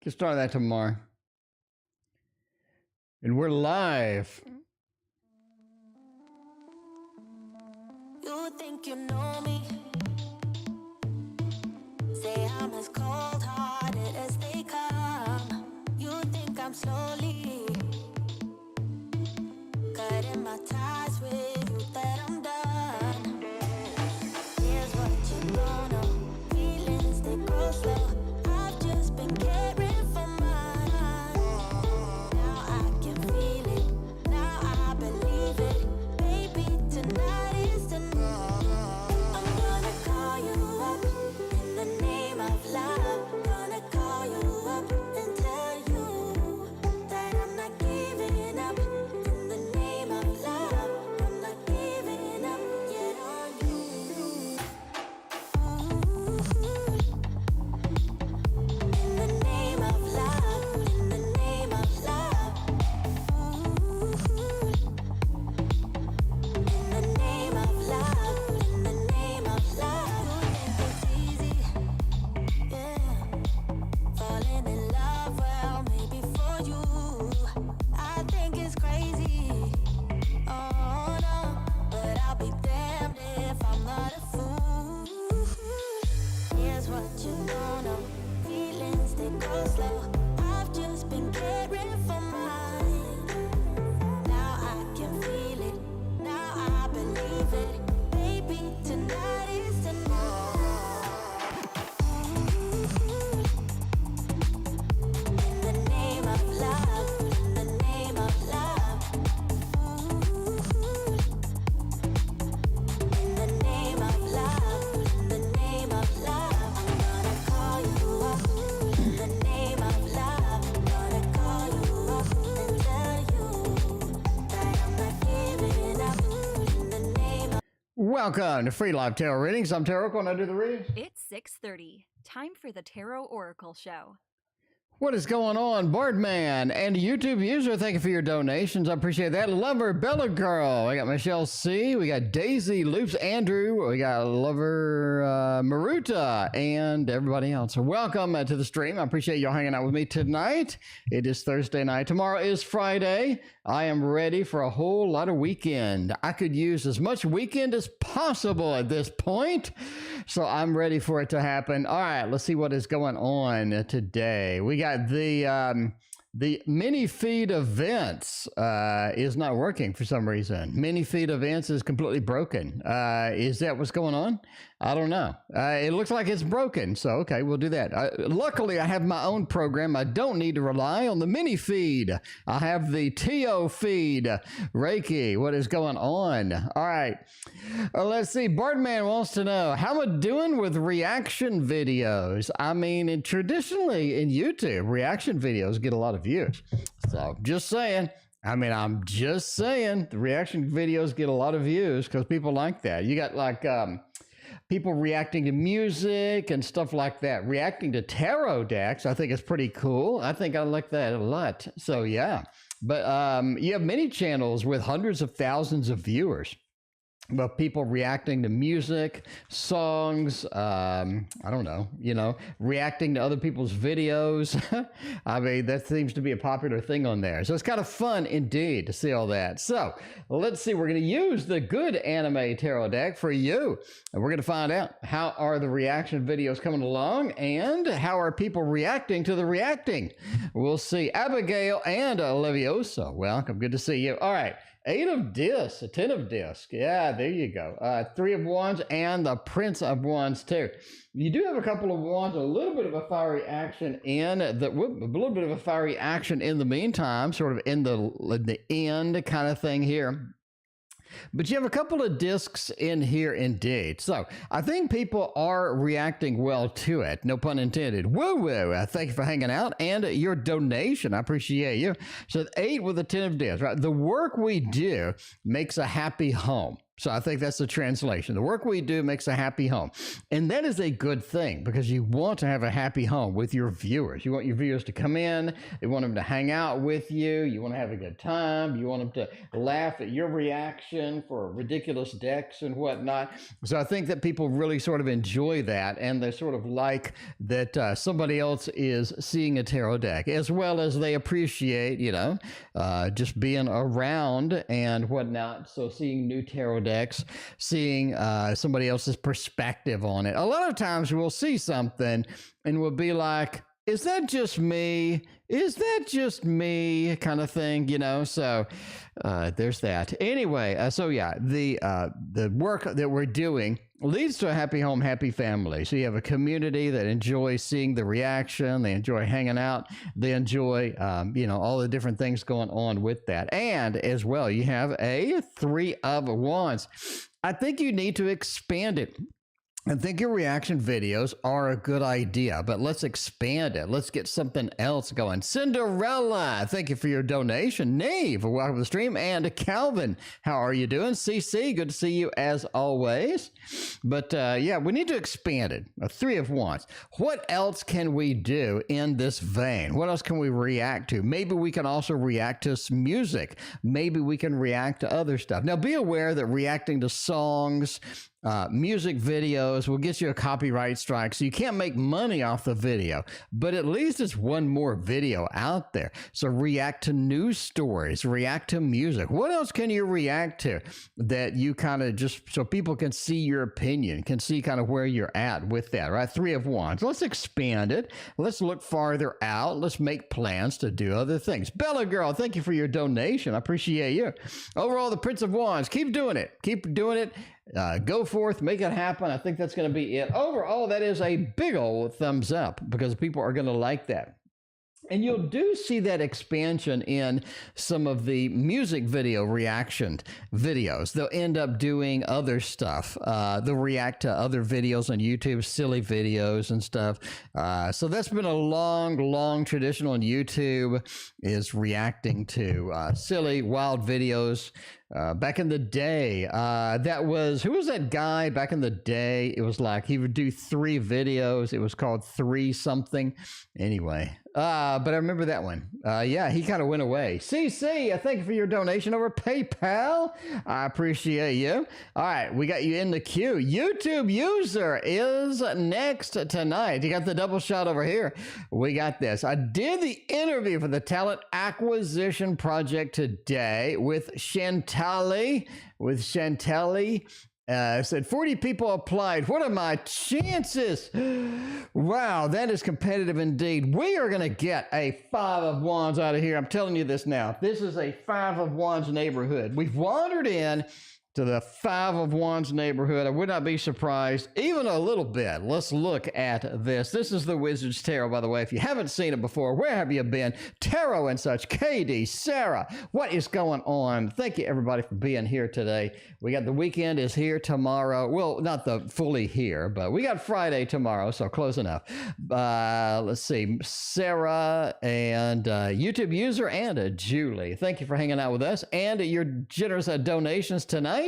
Get started that tomorrow. And we're live. You think you know me? Say I'm as cold-hearted as they come. You think I'm slowly cutting my ties with you, that I'm done. Here's what you don't know. Feelings, they grow slow. I've just been caring for mine. Now I can feel it. Now I believe it. Baby, tonight is the night. I'm gonna call you up in the name of love. Gonna call you up and tell you that I'm not giving up. In the name of love, I'm not giving up yet on you. In the name of love, in the name of love. In the name of love, in the name of love. You think it's easy, yeah. Falling in love, well, maybe for you. I think it's crazy, oh no. But I'll be damned if I'm not a fool. Here's what you don't know. Feelings, they go slow. I've just been caring for mine. Now I can feel it. Now I believe it. Baby, tonight is the night. In the name of love, in the name of love. In the name of love, in the name of love. I'm gonna call you up. In the name of love, I'm gonna call you up and tell you that I'm not giving up. In the name of Welcome to Free Live Tarot Readings. I'm TarotOracle and I do the readings. It's 6:30. Time for the TarotOracle show. What is going on, Boardman and YouTube user? Thank you for your donations. I appreciate that. Lover, Bella Girl. We got Michelle C. We got Daisy, Loops, Andrew. We got Lover, Maruta, and everybody else. So welcome to the stream. I appreciate y'all hanging out with me tonight. It is Thursday night. Tomorrow is Friday. I am ready for a whole lot of weekend. I could use as much weekend as possible at this point. So I'm ready for it to happen. All right, let's see what is going on today. We got the mini feed events is not working for some reason. Mini feed events is completely broken. Is that what's going on? I don't know. It looks like it's broken. So, okay, we'll do that. Luckily, I have my own program. I don't need to rely on the mini feed. I have the TO feed. Reiki, what is going on? All right. Let's see. Birdman wants to know, how am I doing with reaction videos? I mean, traditionally in YouTube, reaction videos get a lot of views. So, just saying. I'm just saying. The reaction videos get a lot of views because people like that. You got like... people reacting to music and stuff like that. Reacting to tarot decks, I think is pretty cool. I think I like that a lot. So, yeah. But you have many channels with hundreds of thousands of viewers. But people reacting to music, songs, I don't know, reacting to other people's videos. I mean, that seems to be a popular thing on there. So it's kind of fun indeed to see all that. So let's see, we're going to use the good anime tarot deck for you. And we're going to find out how are the reaction videos coming along and how are people reacting to the reacting. We'll see. Abigail and Leviosa, welcome. Good to see you. All right. 8 of discs, 10 of discs. Yeah, there you go. 3 of wands and the Prince of Wands too. You do have a couple of wands, a little bit of a fiery action in the, a little bit of a fiery action in the meantime, sort of in the end kind of thing here. But you have a couple of discs in here indeed. So I think people are reacting well to it. No pun intended. Woo-woo. Thank you for hanging out and your donation. I appreciate you. So 8 with a 10 of discs, right? The work we do makes a happy home. So I think that's the translation. The work we do makes a happy home. And that is a good thing because you want to have a happy home with your viewers. You want your viewers to come in. You want them to hang out with you. You want to have a good time. You want them to laugh at your reaction for ridiculous decks and whatnot. So I think that people really sort of enjoy that. And they sort of like that somebody else is seeing a tarot deck, as well as they appreciate, just being around and whatnot. So seeing new tarot decks, seeing somebody else's perspective on it. A lot of times we'll see something and we'll be like, is that just me? Is that just me? Kind of thing, So there's that. Anyway, so yeah, the work that we're doing leads to a happy home, happy family. So you have a community that enjoys seeing the reaction. They enjoy hanging out. They enjoy, all the different things going on with that. And as well, you have a 3 of Wands. I think you need to expand it. I think your reaction videos are a good idea, but let's expand it. Let's get something else going. Cinderella, thank you for your donation. Nave, welcome to the stream. And Calvin, how are you doing? CC, good to see you as always. But yeah, we need to expand it. A 3 of Wands. What else can we do in this vein? What else can we react to? Maybe we can also react to some music. Maybe we can react to other stuff. Now, be aware that reacting to songs, music videos will get you a copyright strike, so you can't make money off the video, but at least it's one more video out there. So react to news stories, react to music. What else can you react to that you kind of just, so people can see your opinion, can see kind of where you're at with that, right? 3 of Wands. Let's expand it. Let's look farther out. Let's make plans to do other things. Bella Girl, thank you for your donation. I appreciate you. Overall, the Prince of Wands, keep doing it. Keep doing it. Go forth, make it happen. I think that's going to be it. Overall, that is a big old thumbs up because people are going to like that. And you'll do see that expansion in some of the music video reaction videos. They'll end up doing other stuff. They'll react to other videos on YouTube, silly videos and stuff. So that's been a long tradition on YouTube, is reacting to silly, wild videos. Back in the day, who was that guy back in the day? It was like he would do 3 videos. It was called 3 something. Anyway, but I remember that one. Yeah, he kind of went away. CC, thank you for your donation over PayPal. I appreciate you. All right, we got you in the queue. YouTube user is next tonight. You got the double shot over here. We got this. I did the interview for the talent acquisition project today with Chantal. Said 40 people applied. What are my chances? Wow, that is competitive indeed. We are going to get a 5 of Wands out of here. I'm telling you this now. This is a 5 of Wands neighborhood. We've wandered in to the 5 of Wands neighborhood. I would not be surprised even a little bit. Let's look at this. This is the Wizard's Tarot, by the way. If you haven't seen it before, where have you been? Tarot and such. KD, Sarah, what is going on? Thank you, everybody, for being here today. We got the weekend is here tomorrow. Well, not the fully here, but we got Friday tomorrow, so close enough. Let's see. Sarah and YouTube user and Julie. Thank you for hanging out with us and your generous donations tonight.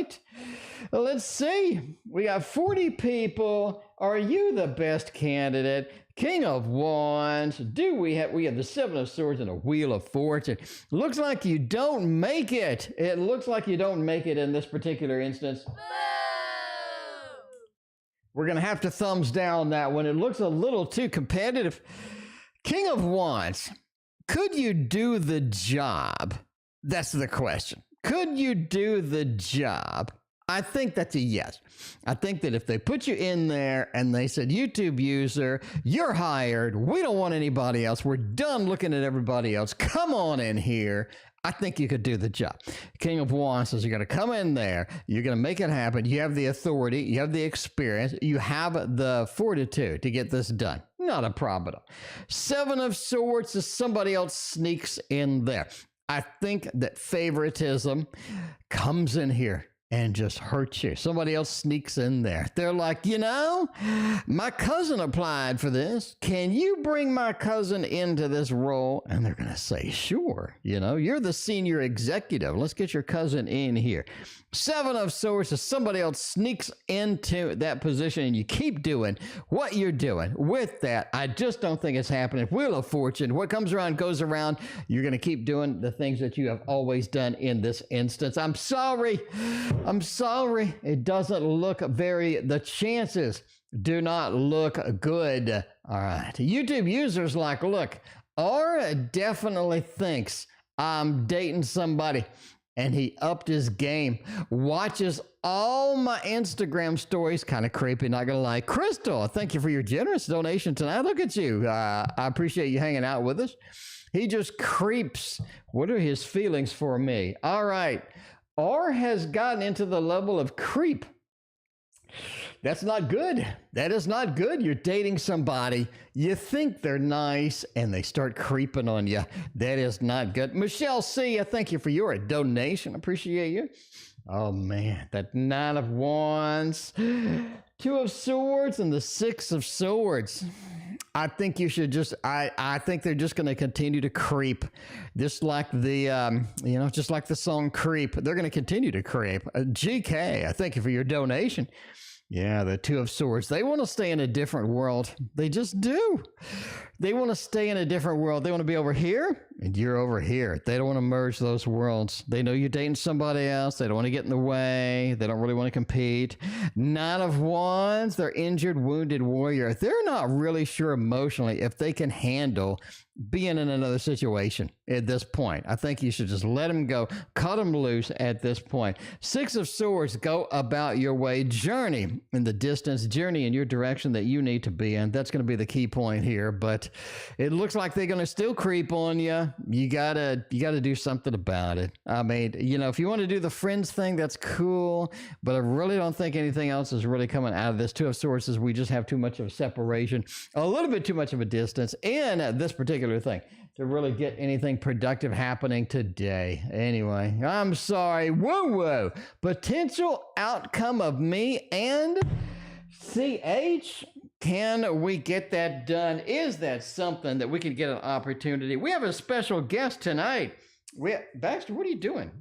Let's see. We got 40 people. Are you the best candidate? King of Wands. We have the 7 of Swords and a Wheel of Fortune. Looks like you don't make it. It looks like you don't make it in this particular instance. We're going to have to thumbs down that one. It looks a little too competitive. King of Wands. Could you do the job? That's the question. Could you do the job? I think that's a yes. I think that if they put you in there and they said, YouTube user, you're hired. We don't want anybody else. We're done looking at everybody else. Come on in here. I think you could do the job. King of Wands says you're going to come in there. You're going to make it happen. You have the authority. You have the experience. You have the fortitude to get this done. Not a problem. 7 of Swords is somebody else sneaks in there. I think that favoritism comes in here. and just hurt you. Somebody else sneaks in there. They're like, you know, my cousin applied for this. Can you bring my cousin into this role? And they're going to say, sure. You know, you're the senior executive. Let's get your cousin in here. 7 of Swords, if somebody else sneaks into that position and you keep doing what you're doing with that, I just don't think it's happening. Wheel of Fortune, what comes around goes around. You're going to keep doing the things that you have always done in this instance. I'm sorry. It doesn't look the chances do not look good. All right. YouTube users like, look, R definitely thinks I'm dating somebody. And he upped his game, watches all my Instagram stories. Kind of creepy, not gonna lie. Crystal, thank you for your generous donation tonight. Look at you. I appreciate you hanging out with us. He just creeps. What are his feelings for me? All right. R has gotten into the level of creep. That's not good. That is not good. You're dating somebody. You think they're nice and they start creeping on you. That is not good. Michelle C., I thank you for your donation. Appreciate you. Oh, man. That 9 of Wands, 2 of Swords, and the 6 of Swords. I think you should just, I think they're just going to continue to creep. Just like the, just like the song Creep. They're going to continue to creep. GK, I thank you for your donation. Yeah, the 2 of Swords. They want to stay in a different world. They just do. They want to stay in a different world. They want to be over here, and you're over here. They don't want to merge those worlds. They know you're dating somebody else. They don't want to get in the way. They don't really want to compete. 9 of Wands. They're injured, wounded warrior. They're not really sure emotionally if they can handle being in another situation at this point. I think you should just let them go. Cut them loose at this point. 6 of Swords, go about your way. Journey in the distance, journey in your direction that you need to be in. That's going to be the key point here, but it looks like they're going to still creep on you. You gotta do something about it. I mean, if you want to do the friends thing, that's cool, but I really don't think anything else is really coming out of this. 2 of Swords is we just have too much of a separation, a little bit too much of a distance in this particular thing to really get anything productive happening today. Anyway, I'm sorry. Woo. Potential outcome of me and CH. Can we get that done? Is that something that we can get an opportunity? We have a special guest tonight. Baxter, what are you doing?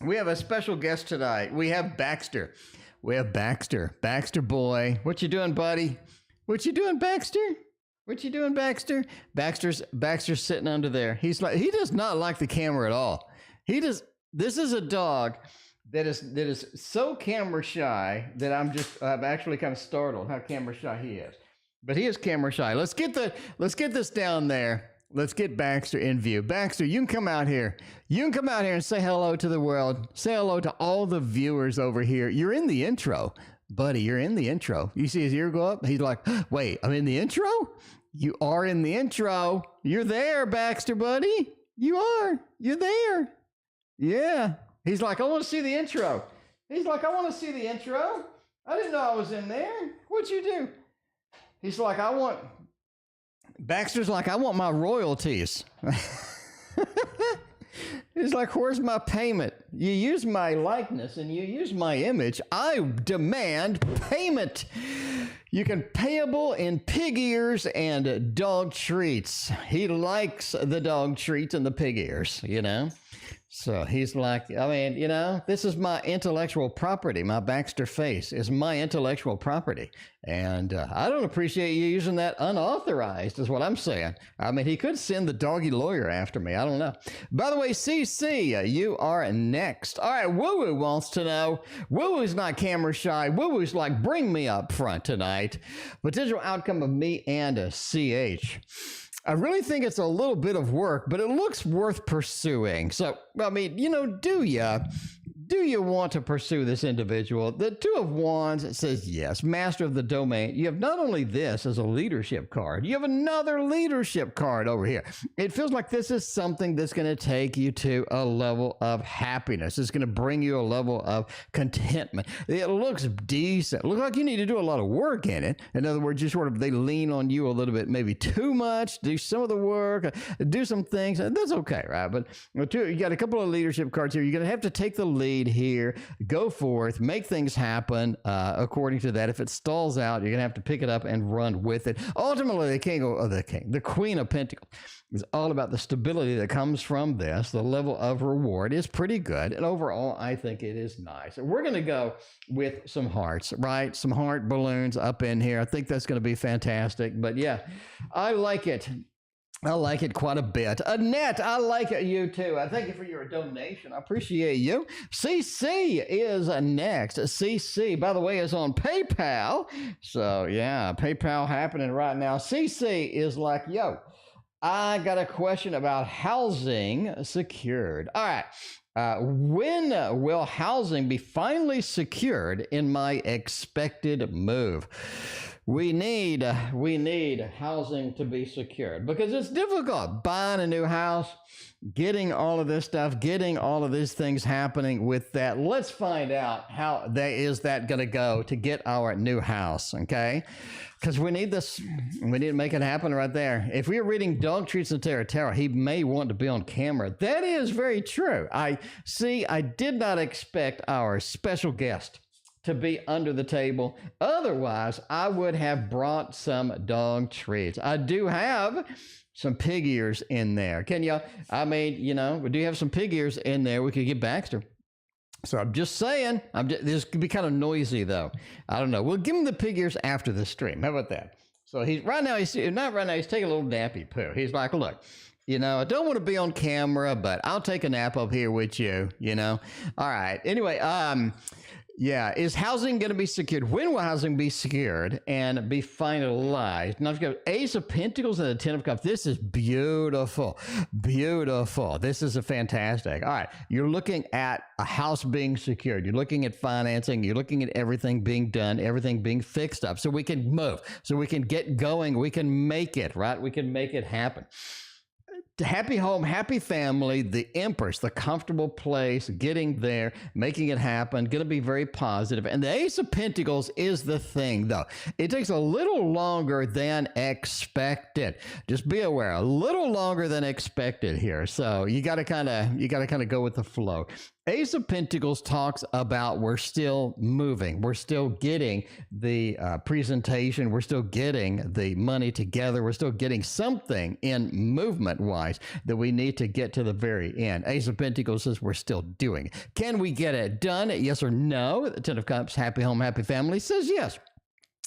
We have a special guest tonight. We have Baxter. Baxter boy. What you doing, buddy? What you doing, Baxter? Baxter's sitting under there. He's like, he does not like the camera at all. This is a dog that is so camera shy that I'm actually kind of startled how camera shy he is. But he is camera shy. Let's get this down there. Let's get Baxter in view. Baxter, you can come out here. And say hello to the world. Say hello to all the viewers over here. You're in the intro. Buddy, you're in the intro. You see his ear go up? He's like, wait, I'm in the intro? You are in the intro. You're there, Baxter, buddy. You are. You're there. Yeah. He's like, I want to see the intro. I didn't know I was in there. What'd you do? He's like, Baxter's like, I want my royalties. He's like, where's my payment? You use my likeness and you use my image. I demand payment. You can payable in pig ears and dog treats. He likes the dog treats and the pig ears, So he's like, this is my intellectual property. My Baxter face is my intellectual property. And I don't appreciate you using that unauthorized, is what I'm saying. I mean, he could send the doggy lawyer after me. I don't know. By the way, CC, you are next. All right, Woo-Woo wants to know. Woo-Woo's not camera shy. Woo-Woo's like, bring me up front tonight. Potential outcome of me and a CH. I really think it's a little bit of work, but it looks worth pursuing. So, do you want to pursue this individual? The 2 of Wands says yes, master of the domain. You have not only this as a leadership card, you have another leadership card over here. It feels like this is something that's going to take you to a level of happiness. It's going to bring you a level of contentment. It looks decent. It looks like you need to do a lot of work in it. In other words, they lean on you a little bit, maybe too much, do some of the work, do some things. That's okay, right? But you got a couple of leadership cards here. You're going to have to take the lead. need here. Go forth, make things happen according to that. If it stalls out, you're going to have to pick it up and run with it. Ultimately, the Queen of Pentacles is all about the stability that comes from this. The level of reward is pretty good. And overall, I think it is nice. And we're going to go with some hearts, right? Some heart balloons up in here. I think that's going to be fantastic. But yeah, I like it. I like it quite a bit. Annette, I like you too. I thank you for your donation. I appreciate you. CC is next. CC, by the way, is on PayPal. So yeah, PayPal happening right now. CC is like, yo, I got a question about housing secured. All right. When will housing be finally secured in my expected move? We need housing to be secured because it's difficult buying a new house, getting all of this stuff, getting all of these things happening with that. Let's find out how that going to go to get our new house, okay? Because we need this, we need to make it happen right there. If we're reading Dog Treats and Tarot, he may want to be on camera. That is very true. I did not expect our special guest to be under the table. Otherwise, I would have brought some dog treats. I do have some pig ears in there. Can y'all, I mean, you know, we do have some pig ears in there. We could get Baxter. So I'm just saying, this could be kind of noisy though. I don't know. We'll give him the pig ears after the stream. How about that? So he's taking a little nappy poo. He's like, look, you know, I don't want to be on camera, but I'll take a nap up here with you, you know? All right. Anyway, yeah, is housing going to be secured? When will housing be secured and be finalized? Now, I've got Ace of Pentacles and the Ten of Cups. This is beautiful, beautiful. This is a fantastic. All right, you're looking at a house being secured. You're looking at financing. You're looking at everything being done, everything being fixed up so we can move, so we can get going. We can make it, right? We can make it happen. Happy home, happy family, the Empress, the comfortable place, getting there, making it happen, going to be very positive. And the Ace of Pentacles is the thing, though. It takes a little longer than expected. Just be aware, a little longer than expected here. So you got to kind of go with the flow. Ace of Pentacles talks about we're still moving. We're still getting the presentation. We're still getting the money together. We're still getting something in movement-wise that we need to get to the very end. Ace of Pentacles says we're still doing it. Can we get it done? Yes or no? The Ten of Cups, happy home, happy family says yes.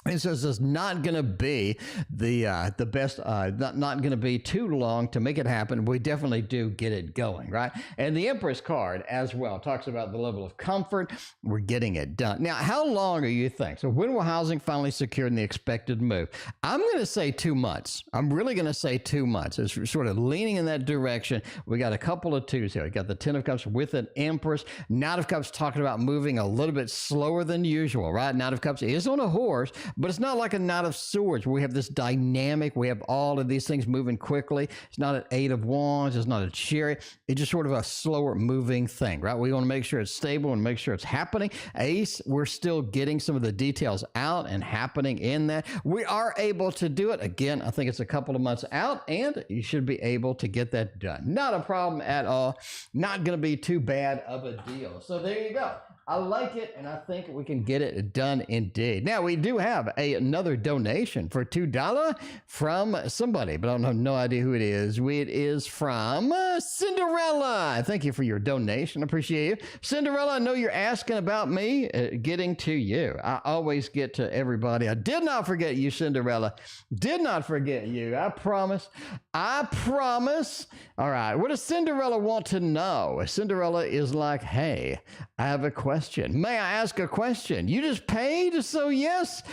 It says it's not going to be the best, not going to be too long to make it happen. We definitely do get it going, right? And the Empress card as well talks about the level of comfort. We're getting it done. Now, how long do you think? So when will housing finally secure in the expected move? I'm going to say 2 months. I'm really going to say 2 months. It's sort of leaning in that direction. We got a couple of twos here. We got the Ten of Cups with an Empress. Knight of Cups talking about moving a little bit slower than usual, right? Knight of Cups is on a horse, but it's not like a Knight of Swords where we have this dynamic. We have all of these things moving quickly. It's not an Eight of Wands. It's not a Chariot. It's just sort of a slower moving thing, right? We want to make sure it's stable and make sure it's happening. Ace, we're still getting some of the details out and happening in that. We are able to do it. Again, I think it's a couple of months out and you should be able to get that done. Not a problem at all. Not going to be too bad of a deal. So there you go. I like it, and I think we can get it done indeed. Now, we do have another donation for $2 from somebody, but I don't have no idea who it is. It is from Cinderella. Thank you for your donation. I appreciate you. Cinderella, I know you're asking about me getting to you. I always get to everybody. I did not forget you, Cinderella. Did not forget you. I promise. I promise. All right. What does Cinderella want to know? Cinderella is like, hey, I have a question. May I ask a question? You just paid, so yes.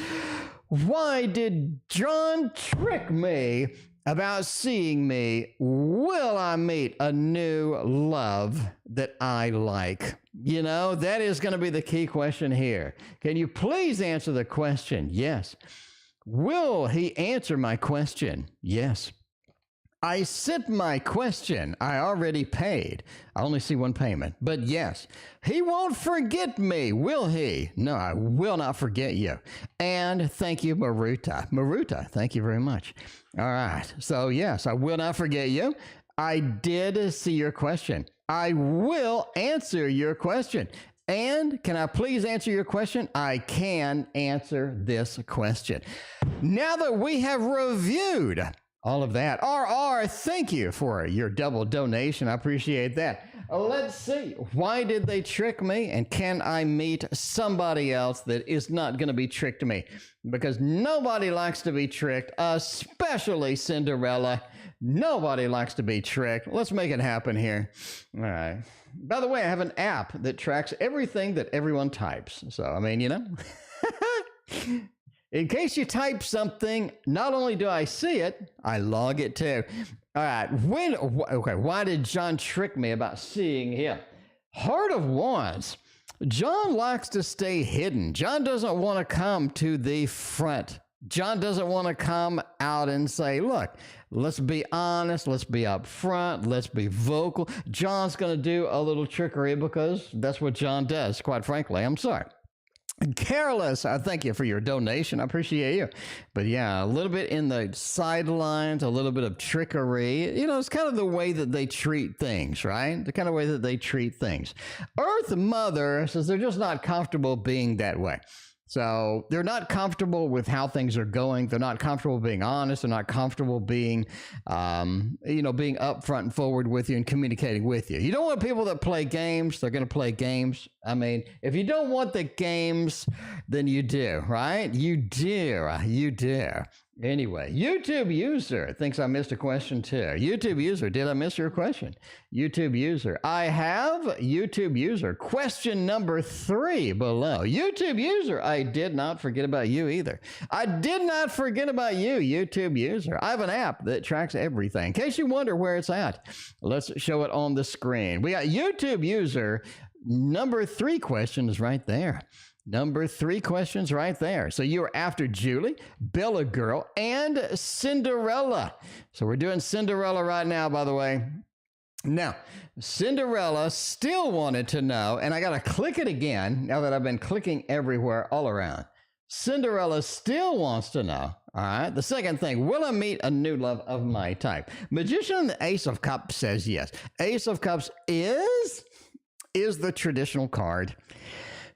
Why did John trick me about seeing me? Will I meet a new love that I like? You know, that is going to be the key question here. Can you please answer the question? Yes. Will he answer my question? Yes. I sent my question. I already paid. I only see one payment, but yes, he won't forget me, will he? No, I will not forget you. And thank you, Maruta. Maruta, thank you very much. All right. So yes, I will not forget you. I did see your question. I will answer your question. And can I please answer your question? I can answer this question. Now that we have reviewed all of that, RR, thank you for your double donation. I appreciate that. Let's see. Why did they trick me? And can I meet somebody else that is not going to be tricked to me? Because nobody likes to be tricked, especially Cinderella. Nobody likes to be tricked. Let's make it happen here. All right. By the way, I have an app that tracks everything that everyone types. So, I mean, you know, in case you type something, not only do I see it, I log it too. All right. Okay. Why did John trick me about seeing him? Heart of Wands. John likes to stay hidden. John doesn't want to come to the front. John doesn't want to come out and say, look, let's be honest, let's be upfront, let's be vocal. John's going to do a little trickery because that's what John does, quite frankly. I'm sorry. Careless, I thank you for your donation. I appreciate you. But yeah, a little bit in the sidelines, a little bit of trickery. You know, it's kind of the way that they treat things, right? The kind of way that they treat things. Earth Mother says they're just not comfortable being that way. So they're not comfortable with how things are going. They're not comfortable being honest. They're not comfortable being, being upfront and forward with you and communicating with you. You don't want people that play games. They're going to play games. I mean, if you don't want the games, then you do, right? You do. You do. Anyway, YouTube user thinks I missed a question too. YouTube user, did I miss your question? YouTube user, I have YouTube user. Question number 3 below. YouTube user, I did not forget about you either. I did not forget about you, YouTube user. I have an app that tracks everything. In case you wonder where it's at, let's show it on the screen. We got YouTube user. Number 3 question is right there. Number 3 questions right there. So you're after Julie, Bella Girl, and Cinderella. So we're doing Cinderella right now, by the way. Now, Cinderella still wanted to know, and I got to click it again now that I've been clicking everywhere all around. Cinderella still wants to know, all right? The second thing, will I meet a new love of my type? Magician and the Ace of Cups says yes. Ace of Cups is the traditional card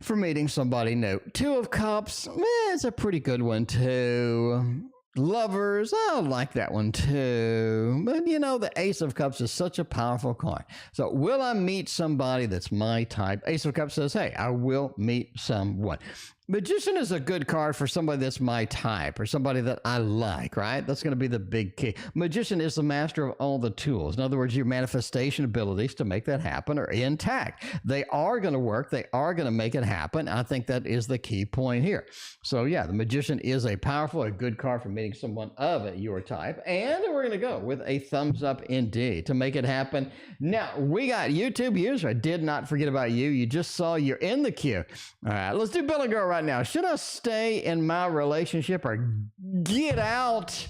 for meeting somebody new. 2 of Cups, it's a pretty good one too. Lovers, I like that one too. But you know, the Ace of Cups is such a powerful card. So will I meet somebody that's my type? Ace of Cups says, hey, I will meet someone. Magician is a good card for somebody that's my type or somebody that I like, right? That's going to be the big key. Magician is the master of all the tools. In other words, your manifestation abilities to make that happen are intact. They are going to work. They are going to make it happen. I think that is the key point here. So yeah, the Magician is a powerful, a good card for meeting someone of your type. And we're going to go with a thumbs up indeed to make it happen. Now, we got YouTube user. I did not forget about you. You just saw you're in the queue. All right, let's do Bella Girl right now. Should I stay in my relationship or get out?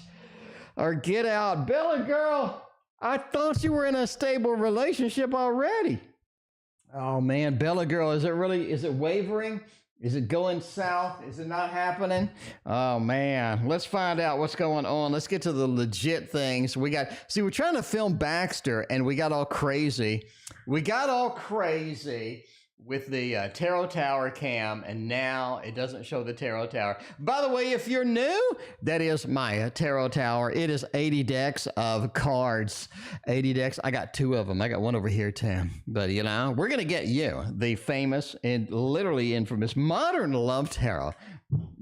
Bella Girl, I thought you were in a stable relationship already. Oh man, Bella Girl, is it wavering? Is it going south? Is it not happening? Oh man, let's find out what's going on. Let's get to the legit things. We're trying to film Baxter and we got all crazy. With the Tarot Tower cam, and now it doesn't show the Tarot Tower. By the way, if you're new, that is my Tarot Tower. It is 80 decks of cards. 80 decks. I got 2 of them. I got one over here too. But you know, we're going to get you, the famous and literally infamous modern love tarot,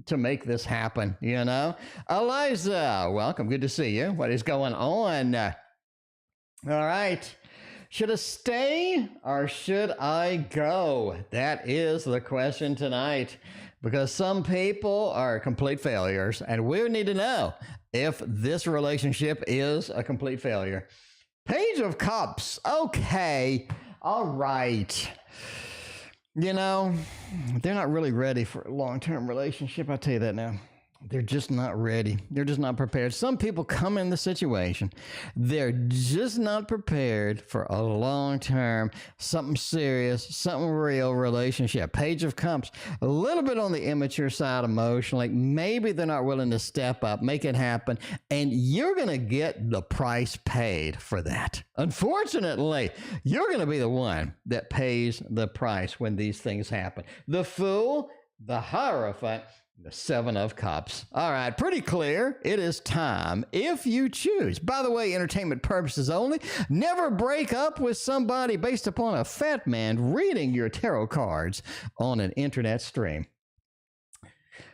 to make this happen, you know. Eliza, welcome. Good to see you. What is going on? All right. Should I stay or should I go? That is the question tonight, because some people are complete failures and we need to know if this relationship is a complete failure. Page of Cups. Okay. All right. You know, they're not really ready for a long-term relationship. I'll tell you that now. They're just not ready. They're just not prepared. Some people come in the situation. They're just not prepared for a long-term, something serious, something real relationship. Page of Cups, a little bit on the immature side emotionally. Maybe they're not willing to step up, make it happen, and you're going to get the price paid for that. Unfortunately, you're going to be the one that pays the price when these things happen. The Fool, the Hierophant, the Seven of Cups. All right, pretty clear. It is time if you choose. By the way, entertainment purposes only. Never break up with somebody based upon a fat man reading your tarot cards on an internet stream.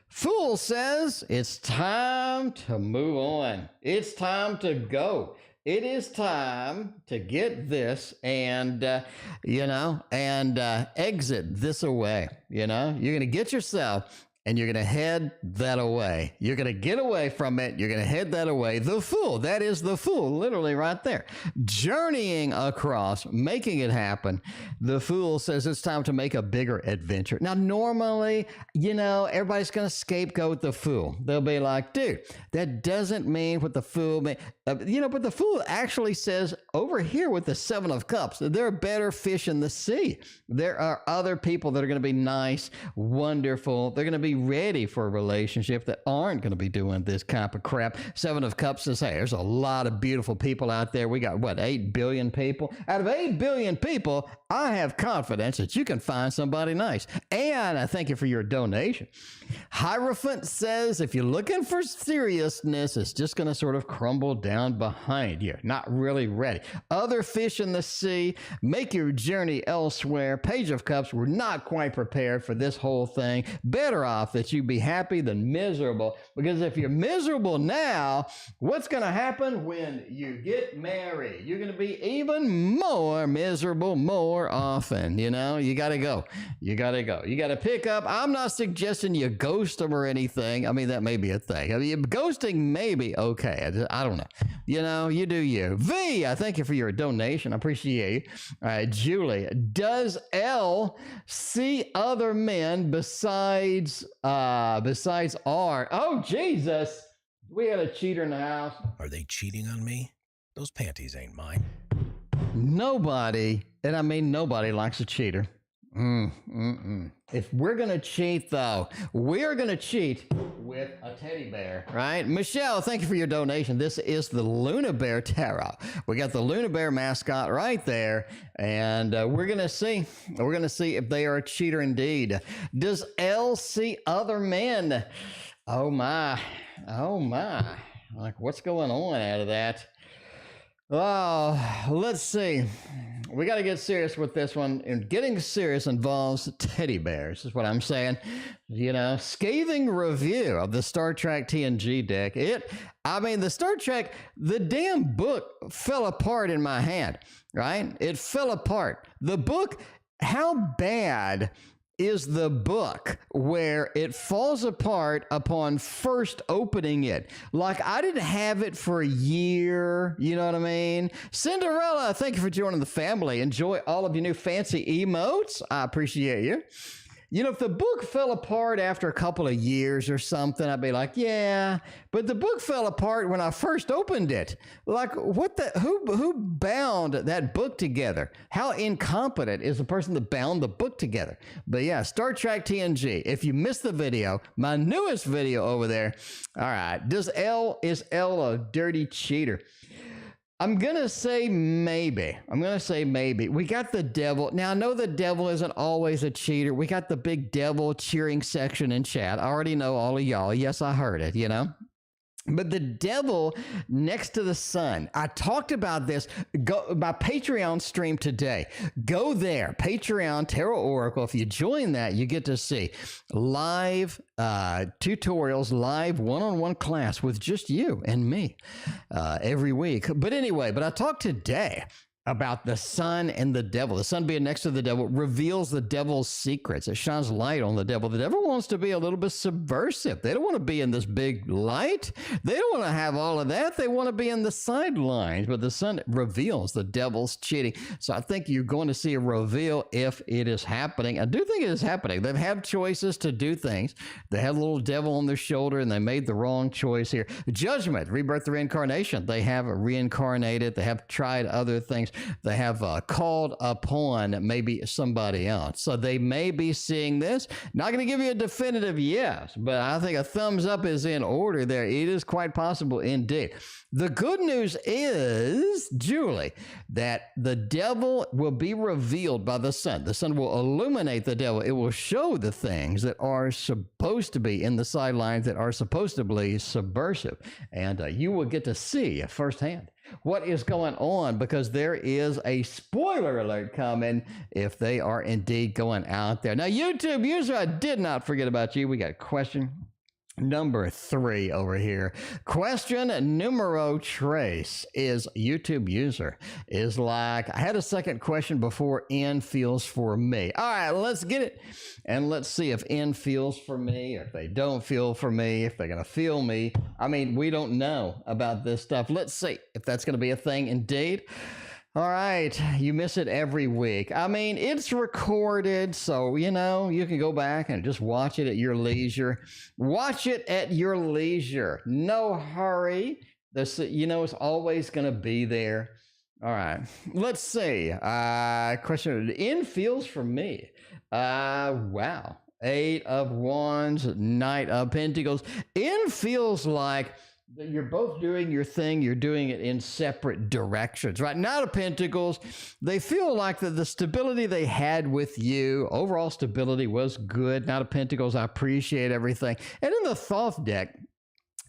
Fool says it's time to move on. It's time to go. It is time to get this and, exit this away. You're going to get yourself and you're going to head that away. You're going to get away from it. You're going to head that away. The Fool, that is the Fool, literally right there. Journeying across, making it happen. The Fool says it's time to make a bigger adventure. Now, normally, everybody's going to scapegoat the Fool. They'll be like, dude, that doesn't mean what the Fool means. But the Fool actually says over here with the Seven of Cups, there are better fish in the sea. There are other people that are going to be nice, wonderful. They're going to be ready for a relationship that aren't going to be doing this kind of crap. Seven of Cups says, hey, there's a lot of beautiful people out there. We got, 8 billion people? Out of 8 billion people, I have confidence that you can find somebody nice. And I thank you for your donation. Hierophant says, if you're looking for seriousness, it's just going to sort of crumble down behind you. Not really ready. Other fish in the sea, make your journey elsewhere. Page of Cups, we're not quite prepared for this whole thing. Better off that you be happy than miserable, because if you're miserable now, what's going to happen when you get married? You're going to be even more miserable more often. You got to go. You got to pick up. I'm not suggesting you ghost them or anything. I mean, that may be a thing. Ghosting may be okay. I don't know. You do you. V, I thank you for your donation. I appreciate you. All right, Julie, does L see other men besides R? Oh, Jesus. We had a cheater in the house. Are they cheating on me? Those panties ain't mine. Nobody, and I mean nobody, likes a cheater. If we're going to cheat, though, we're going to cheat with a teddy bear, right? Michelle, thank you for your donation. This is the Luna Bear Tarot. We got the Luna Bear mascot right there, and we're going to see. We're going to see if they are a cheater indeed. Does L see other men? Oh, my. Like, what's going on out of that? Oh, let's see. We got to get serious with this one. And getting serious involves teddy bears, is what I'm saying. Scathing review of the Star Trek TNG deck. The Star Trek, the damn book fell apart in my hand, right? It fell apart. The book, how bad is the book where it falls apart upon first opening it? Like, I didn't have it for a year, you know what I mean? Cinderella, thank you for joining the family. Enjoy all of your new fancy emotes. I appreciate you. If the book fell apart after a couple of years or something, I'd be like, yeah, but the book fell apart when I first opened it. Like, who bound that book together? How incompetent is the person that bound the book together? But yeah, Star Trek TNG. If you missed the video, my newest video over there. All right. Is L a dirty cheater? I'm going to say maybe. We got the devil. Now, I know the devil isn't always a cheater. We got the big devil cheering section in chat. I already know all of y'all. Yes, I heard it, But the devil next to the sun. I talked about this. My Patreon stream today. Go there. Patreon, Tarot Oracle. If you join that, you get to see live tutorials, live one-on-one class with just you and me every week. But anyway, I talked today about the sun and the devil. The sun being next to the devil reveals the devil's secrets. It shines light on the devil. The devil wants to be a little bit subversive. They don't want to be in this big light. They don't want to have all of that. They want to be in the sidelines. But the sun reveals the devil's cheating. So I think you're going to see a reveal if it is happening. I do think it is happening. They've had choices to do things. They had a little devil on their shoulder and they made the wrong choice here. Judgment, rebirth, reincarnation. They have reincarnated. They have tried other things. They have called upon maybe somebody else. So they may be seeing this. Not going to give you a definitive yes, but I think a thumbs up is in order there. It is quite possible indeed. The good news is, Julie, that the devil will be revealed by the sun. The sun will illuminate the devil. It will show the things that are supposed to be in the sidelines, that are supposed to be subversive. And you will get to see firsthand what is going on, because there is a spoiler alert coming if they are indeed going out there. Now, YouTube user, I did not forget about you. We got question number 3 over here. Question numero tres is YouTube user is like, I had a second question before N feels for me. All right, let's get it. And let's see if N feels for me, or if they don't feel for me, if they're going to feel me. I mean, we don't know about this stuff. Let's see if that's going to be a thing indeed. All right, you miss it every week. I mean, it's recorded, so, you know, you can go back and just watch it at your leisure. Watch it at your leisure. No hurry. This, you know, it's always going to be there. All right, let's see. Question, N feels for me. Wow. 8 of Wands, Knight of Pentacles. N feels like you're both doing your thing. You're doing it in separate directions, right? Knight of Pentacles, they feel like the stability they had with you, overall stability was good. Knight of Pentacles, I appreciate everything. And in the Thoth deck,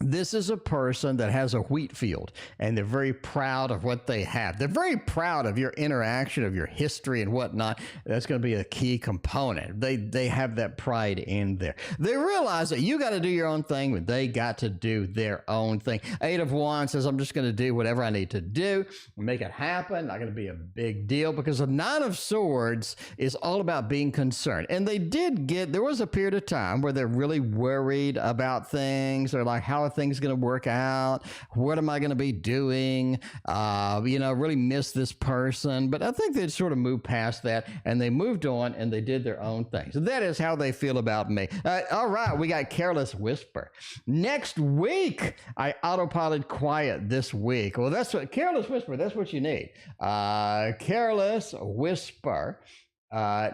this is a person that has a wheat field, and they're very proud of what they have. They're very proud of your interaction, of your history and whatnot. That's going to be a key component. They have that pride in there. They realize that you got to do your own thing, but they got to do their own thing. 8 of Wands says, I'm just going to do whatever I need to do, make it happen. Not going to be a big deal, because the 9 of Swords is all about being concerned. And they did there was a period of time where they're really worried about things. They're like, how are things going to work out? What am I going to be doing? You know, really miss this person. But I think they sort of moved past that, and they moved on, and they did their own thing. So that is how they feel about me. All right, we got CarelessWhisper. Next week, I autopilot quiet this week. Well, that's what CarelessWhisper, that's what you need. CarelessWhisper.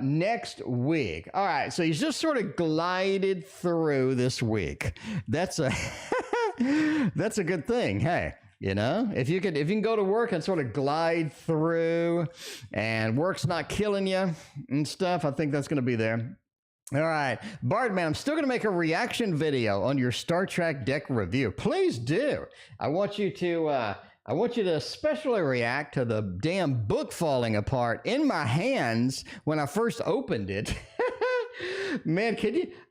Next week. All right, so he's just sort of glided through this week. That's a that's a good thing. Hey, you know, if you can go to work and sort of glide through, and work's not killing you and stuff, I think that's going to be there. All right, Bardman, I'm still going to make a reaction video on your Star Trek deck review. Please do. I want you to especially react to the damn book falling apart in my hands when I first opened it. Man,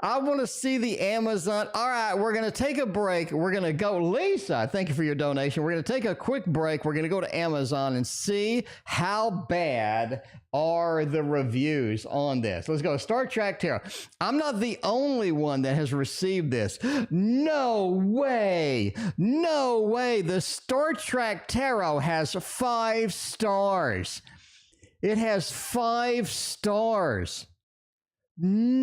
I want to see the Amazon. All right, we're going to take a break. We're going to go, Lisa, thank you for your donation. We're going to take a quick break. We're going to go to Amazon and see how bad are the reviews on this. Let's go. Star Trek Tarot. I'm not the only one that has received this. No way. No way. The Star Trek Tarot has 5 stars. It has 5 stars. No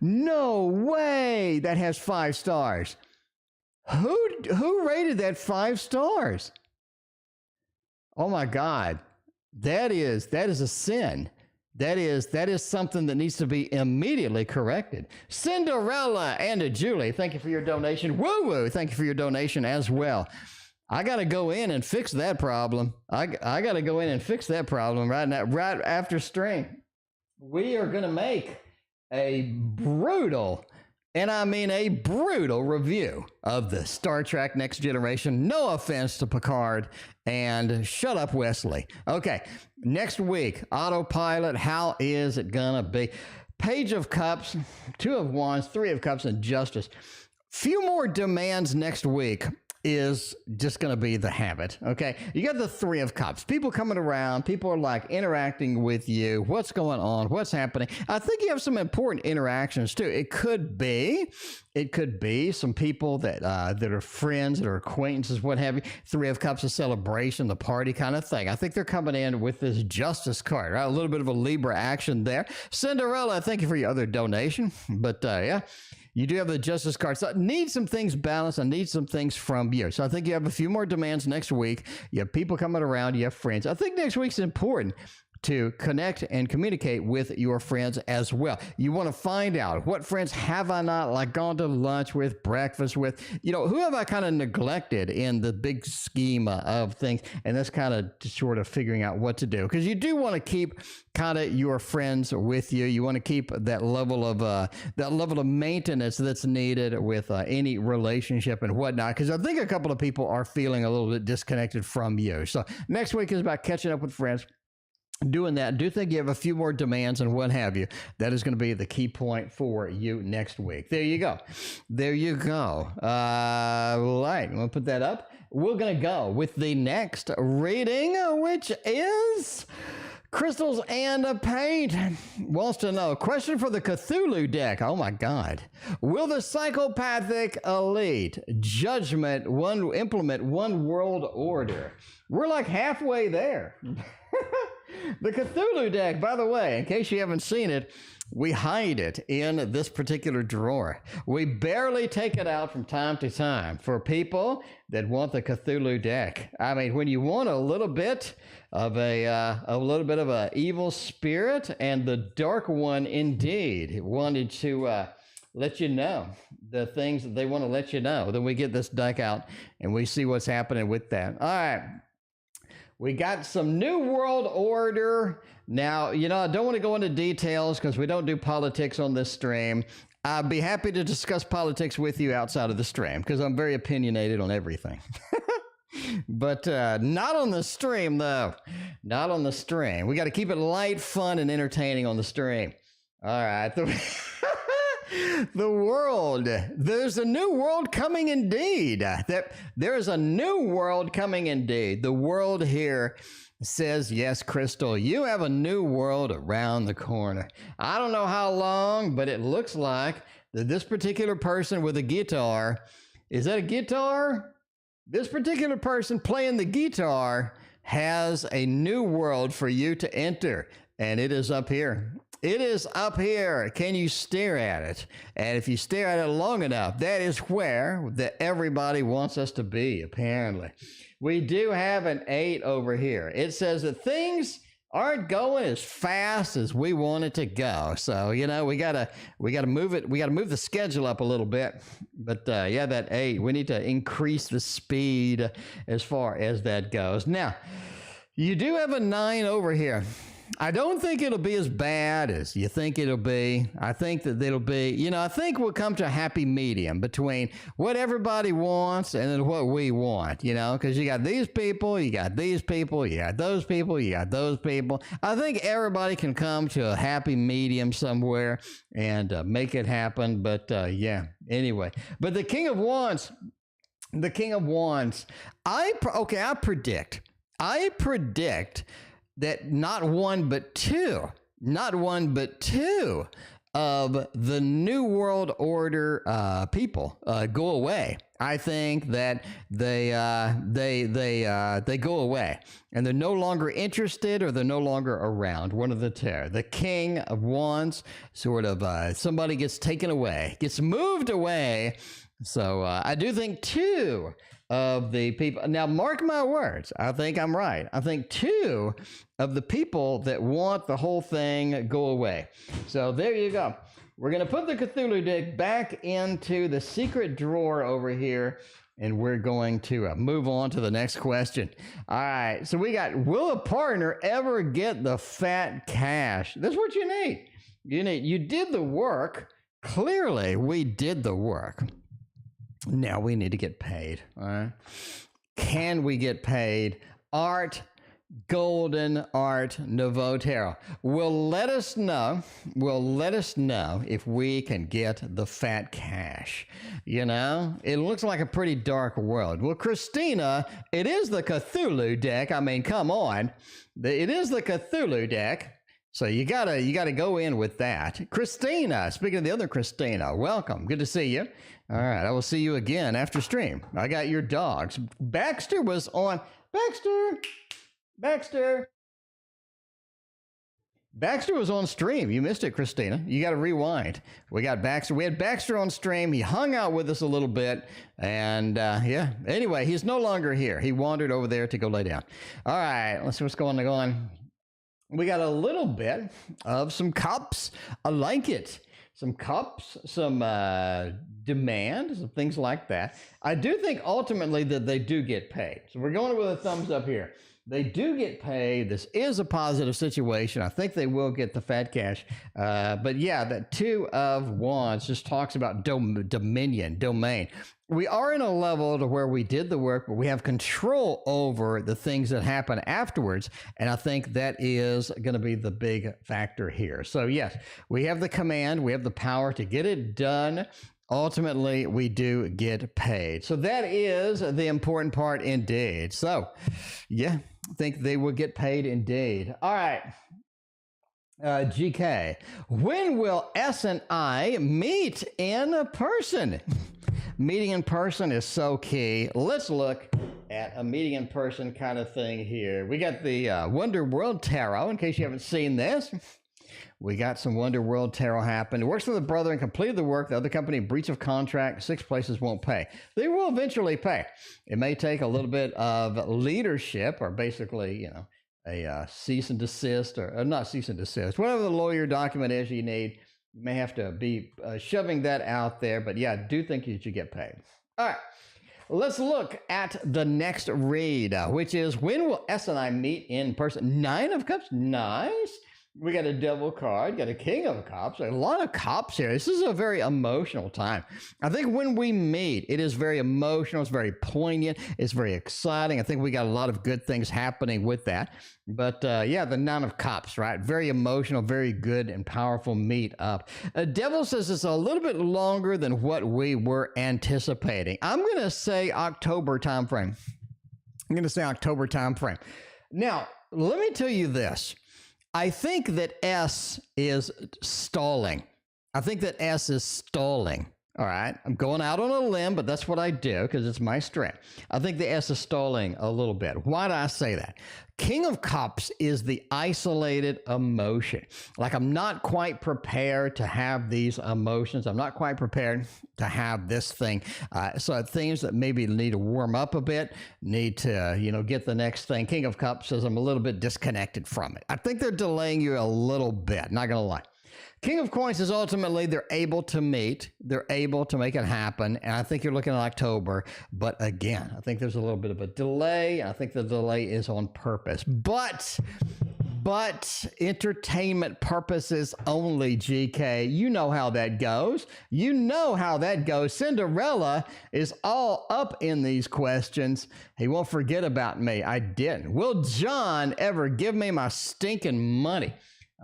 way that has 5 stars. Who rated that 5 stars? Oh my God, that is a sin. That is something that needs to be immediately corrected. Cinderella and Julie, thank you for your donation. Woo woo, thank you for your donation as well. I got to go in and fix that problem. I got to go in and fix that problem right now, right after stream. We are going to make a brutal, and I mean a brutal review of the Star Trek Next Generation. No offense to Picard, and shut up, Wesley. Okay, next week, autopilot, how is it going to be? Page of Cups, 2 of Wands, 3 of Cups, and Justice. Few more demands next week. is just going to be the habit. Okay. You got the Three of Cups, people coming around, people are like interacting with you. What's going on? What's happening? I think you have some important interactions too. It could be some people that are friends, that are acquaintances, what have you. Three of Cups, a celebration, the party kind of thing. I think they're coming in with this Justice card, right? A little bit of a Libra action there. Cinderella, thank you for your other donation. But yeah, you do have the Justice card. So I need some things balanced. I need some things from you. So I think you have a few more demands next week. You have people coming around. You have friends. I think next week's important to connect and communicate with your friends as well. You want to find out, what friends have I not like gone to lunch with, breakfast with, who have I kind of neglected in the big schema of things? And that's kind of sort of figuring out what to do, because you do want to keep kind of your friends with you. You want to keep that level of maintenance that's needed with any relationship and whatnot, because I think a couple of people are feeling a little bit disconnected from you. So next week is about catching up with friends. Doing that. Do think you have a few more demands and what have you. That is going to be the key point for you next week. There you go. There you go. Right. I'm going to put that up. We're going to go with the next reading, which is Crystals and Paint wants to know, question for the Cthulhu deck. Oh my God. Will the psychopathic elite judgment implement one world order? We're like halfway there. The Cthulhu deck, by the way, in case you haven't seen it, we hide it in this particular drawer. We barely take it out from time to time for people that want the Cthulhu deck. I mean, when you want a little bit of a evil spirit, and the dark one indeed wanted to let you know the things that they want to let you know, then we get this deck out and we see what's happening with that. All right. We got some New World Order. Now, I don't want to go into details because we don't do politics on this stream. I'd be happy to discuss politics with you outside of the stream because I'm very opinionated on everything. But not on the stream, though. Not on the stream. We got to keep it light, fun, and entertaining on the stream. All right. The world. There's a new world coming indeed. There is a new world coming indeed. The world here says, yes, Crystal, you have a new world around the corner. I don't know how long, but it looks like that this particular person with a guitar, is that a guitar? This particular person playing the guitar has a new world for you to enter, and it is up here. It is up here. Can you stare at it? And if you stare at it long enough, that is where everybody wants us to be, apparently. We do have an 8 over here. It says that things aren't going as fast as we want it to go. So, we gotta move it. We gotta move the schedule up a little bit. But yeah, that 8, we need to increase the speed as far as that goes. Now, you do have a 9 over here. I don't think it'll be as bad as you think it'll be. I think that it'll be, I think we'll come to a happy medium between what everybody wants and then what we want, because you got these people, you got these people, you got those people, you got those people. I think everybody can come to a happy medium somewhere and make it happen. But yeah, anyway. But the King of Wands, I predict that not one but two of the New World Order people go away. I think that they go away, and they're no longer interested, or they're no longer around. One of the two. The King of Wands, sort of somebody gets taken away, gets moved away. So I do think 2 of the people. Now, mark my words. I think I'm right. I think 2 of the people that want the whole thing go away. So there you go. We're going to put the Cthulhu deck back into the secret drawer over here, and we're going to move on to the next question. All right. So we got, will a partner ever get the fat cash? That's what you need. You did the work. Clearly, we did the work. Now we need to get paid. All right. Can we get paid? Art, Golden Art Nouveau Tarot will let us know, if we can get the fat cash. You know, it looks like a pretty dark world. Well, Christina, it is the Cthulhu deck. I mean, come on. It is the Cthulhu deck. So you gotta go in with that. Christina, speaking of the other Christina, welcome. Good to see you. All right, I will see you again after stream. I got your dogs. Baxter was on. Baxter was on stream. You missed it, Christina. You got to rewind. We got Baxter. We had Baxter on stream. He hung out with us a little bit. And yeah, anyway, he's no longer here. He wandered over there to go lay down. All right, let's see what's going on. We got a little bit of some cups. I like it. Some cups, some demand, some things like that. I do think ultimately that they do get paid. So we're going with a thumbs up here. They do get paid. This is a positive situation. I think they will get the fat cash. But yeah, that Two of Wands just talks about domain. We are in a level to where we did the work, but we have control over the things that happen afterwards. And I think that is going to be the big factor here. So yes, we have the command. We have the power to get it done. Ultimately, we do get paid. So that is the important part indeed. So yeah, I think they will get paid indeed. All right. GK, when will S and I meet in person? Meeting in person is so key. Let's look at a meeting in person kind of thing here. We got the Wonder World Tarot, in case you haven't seen this. We got some Wonder World Tarot happen. It works for the brother and completed the work. The other company, breach of contract, 6 places won't pay. They will eventually pay. It may take a little bit of leadership, or basically, you know, a cease and desist, or not cease and desist, whatever the lawyer document is you need. You may have to be shoving that out there, but yeah, I do think you should get paid. All right, let's look at the next read, which is when will S and I meet in person? 9 of Cups, nice. We got a Devil card, got a King of Cups, a lot of Cups here. This is a very emotional time. I think when we meet, it is very emotional, it's very poignant, it's very exciting. I think we got a lot of good things happening with that. But yeah, the 9 of Cups, right? Very emotional, very good and powerful meet up. Devil says it's a little bit longer than what we were anticipating. I'm going to say October timeframe. Now, let me tell you this. I think that S is stalling. All right. I'm going out on a limb, but that's what I do because it's my strength. I think the S is stalling a little bit. Why do I say that? King of Cups is the isolated emotion. Like, I'm not quite prepared to have these emotions. I'm not quite prepared to have this thing. So things that maybe need to warm up a bit, need to, you know, get the next thing. King of Cups says I'm a little bit disconnected from it. I think they're delaying you a little bit, not going to lie. King of Coins is ultimately they're able to meet, they're able to make it happen, and I think you're looking at October. But again, I think there's a little bit of a delay. I think the delay is on purpose. But entertainment purposes only, GK. You know how that goes. Cinderella is all up in these questions. He won't forget about me. I didn't. Will John ever give me my stinking money?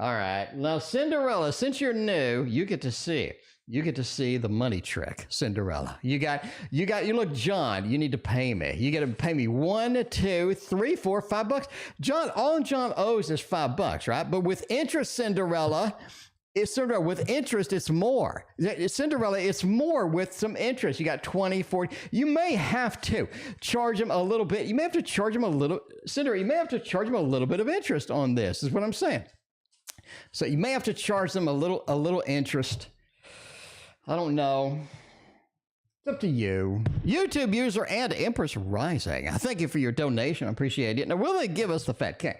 All right. Now, Cinderella, since you're new, you get to see it. You get to see the money trick, Cinderella. You look, John, you need to pay me. You got to pay me $1, $2, $3, $4, $5. John, all John owes is $5, right? But with interest, Cinderella, it's more. Cinderella, it's more with some interest. You got 20, 40. You may have to charge him a little bit. You may have to charge him a little, Cinderella, you may have to charge him a little bit of interest on this, is what I'm saying. So you may have to charge them a little interest. I don't know. It's up to you. YouTube user and EmpressRising. I thank you for your donation. I appreciate it. Now, will they give us the fat cash?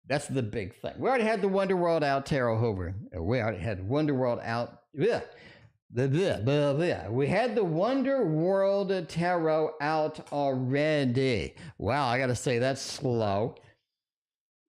That's the big thing. We already had the Wonder World out, Tarot Hoover. We already had Wonder World out. We had the Wonder World Tarot out already. Wow, I got to say, that's slow.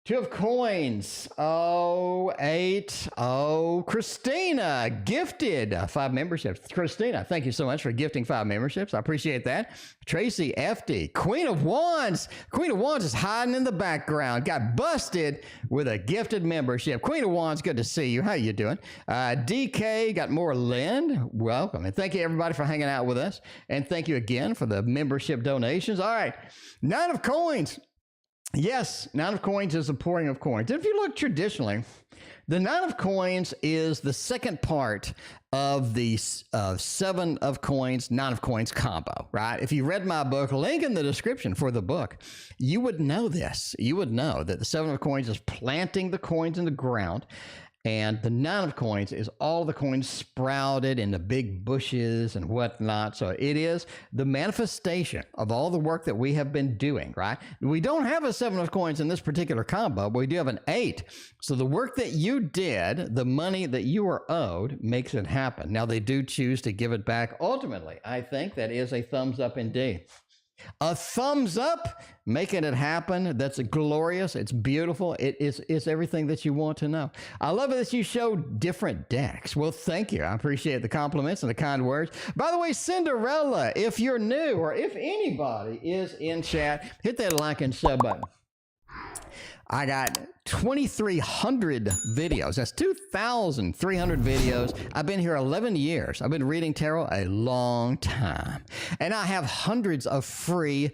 Two of coins. Oh, 8. Oh, Christina gifted 5 memberships. Christina, thank you so much for gifting 5 memberships. I appreciate that. Tracy FD, Queen of Wands. Queen of Wands is hiding in the background. Got busted with a gifted membership. Queen of Wands, good to see you. How you doing? DK, got more Lynn. Welcome. And thank you everybody for hanging out with us. And thank you again for the membership donations. All right. 9 of coins. Yes, 9 of coins is a pouring of coins. If you look traditionally, the 9 of coins is the second part of the 7 of coins, 9 of coins combo, right? If you read my book, link in the description for the book, you would know this. You would know that the 7 of coins is planting the coins in the ground, and the 9 of coins is all the coins sprouted into big bushes and whatnot. So it is the manifestation of all the work that we have been doing, right? We don't have a 7 of coins in this particular combo, but we do have an 8. So the work that you did, the money that you are owed, makes it happen. Now they do choose to give it back. Ultimately, I think that is a thumbs up indeed. A thumbs up, making it happen. That's glorious. It's beautiful. It's everything that you want to know. I love it that you showed different decks. Well, thank you. I appreciate the compliments and the kind words. By the way, Cinderella, if you're new or if anybody is in chat, hit that like and sub button. I got 2,300 videos. That's 2,300 videos. I've been here 11 years. I've been reading tarot a long time. And I have hundreds of free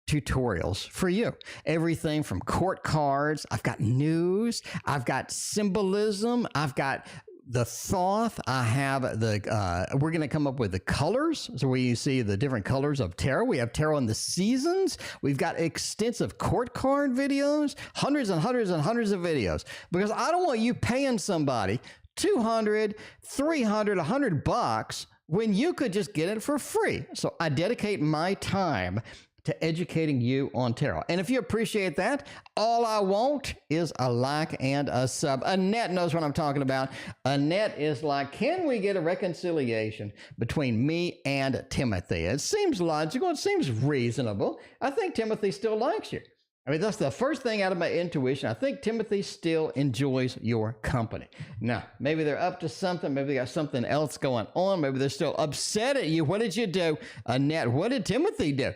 tutorials for you. Everything from court cards. I've got news. I've got symbolism. I've got the Thoth. I have the, we're going to come up with the colors. So where you see the different colors of tarot. We have tarot in the seasons. We've got extensive court card videos, hundreds and hundreds and hundreds of videos, because I don't want you paying somebody 200, 300, 100 bucks when you could just get it for free. So I dedicate my time to educating you on tarot. And if you appreciate that, all I want is a like and a sub. Annette knows what I'm talking about. Annette is like, can we get a reconciliation between me and Timothy? It seems logical. It seems reasonable. I think Timothy still likes you. I mean, that's the first thing out of my intuition. I think Timothy still enjoys your company. Now, maybe they're up to something. Maybe they got something else going on. Maybe they're still upset at you. What did you do? Annette, what did Timothy do?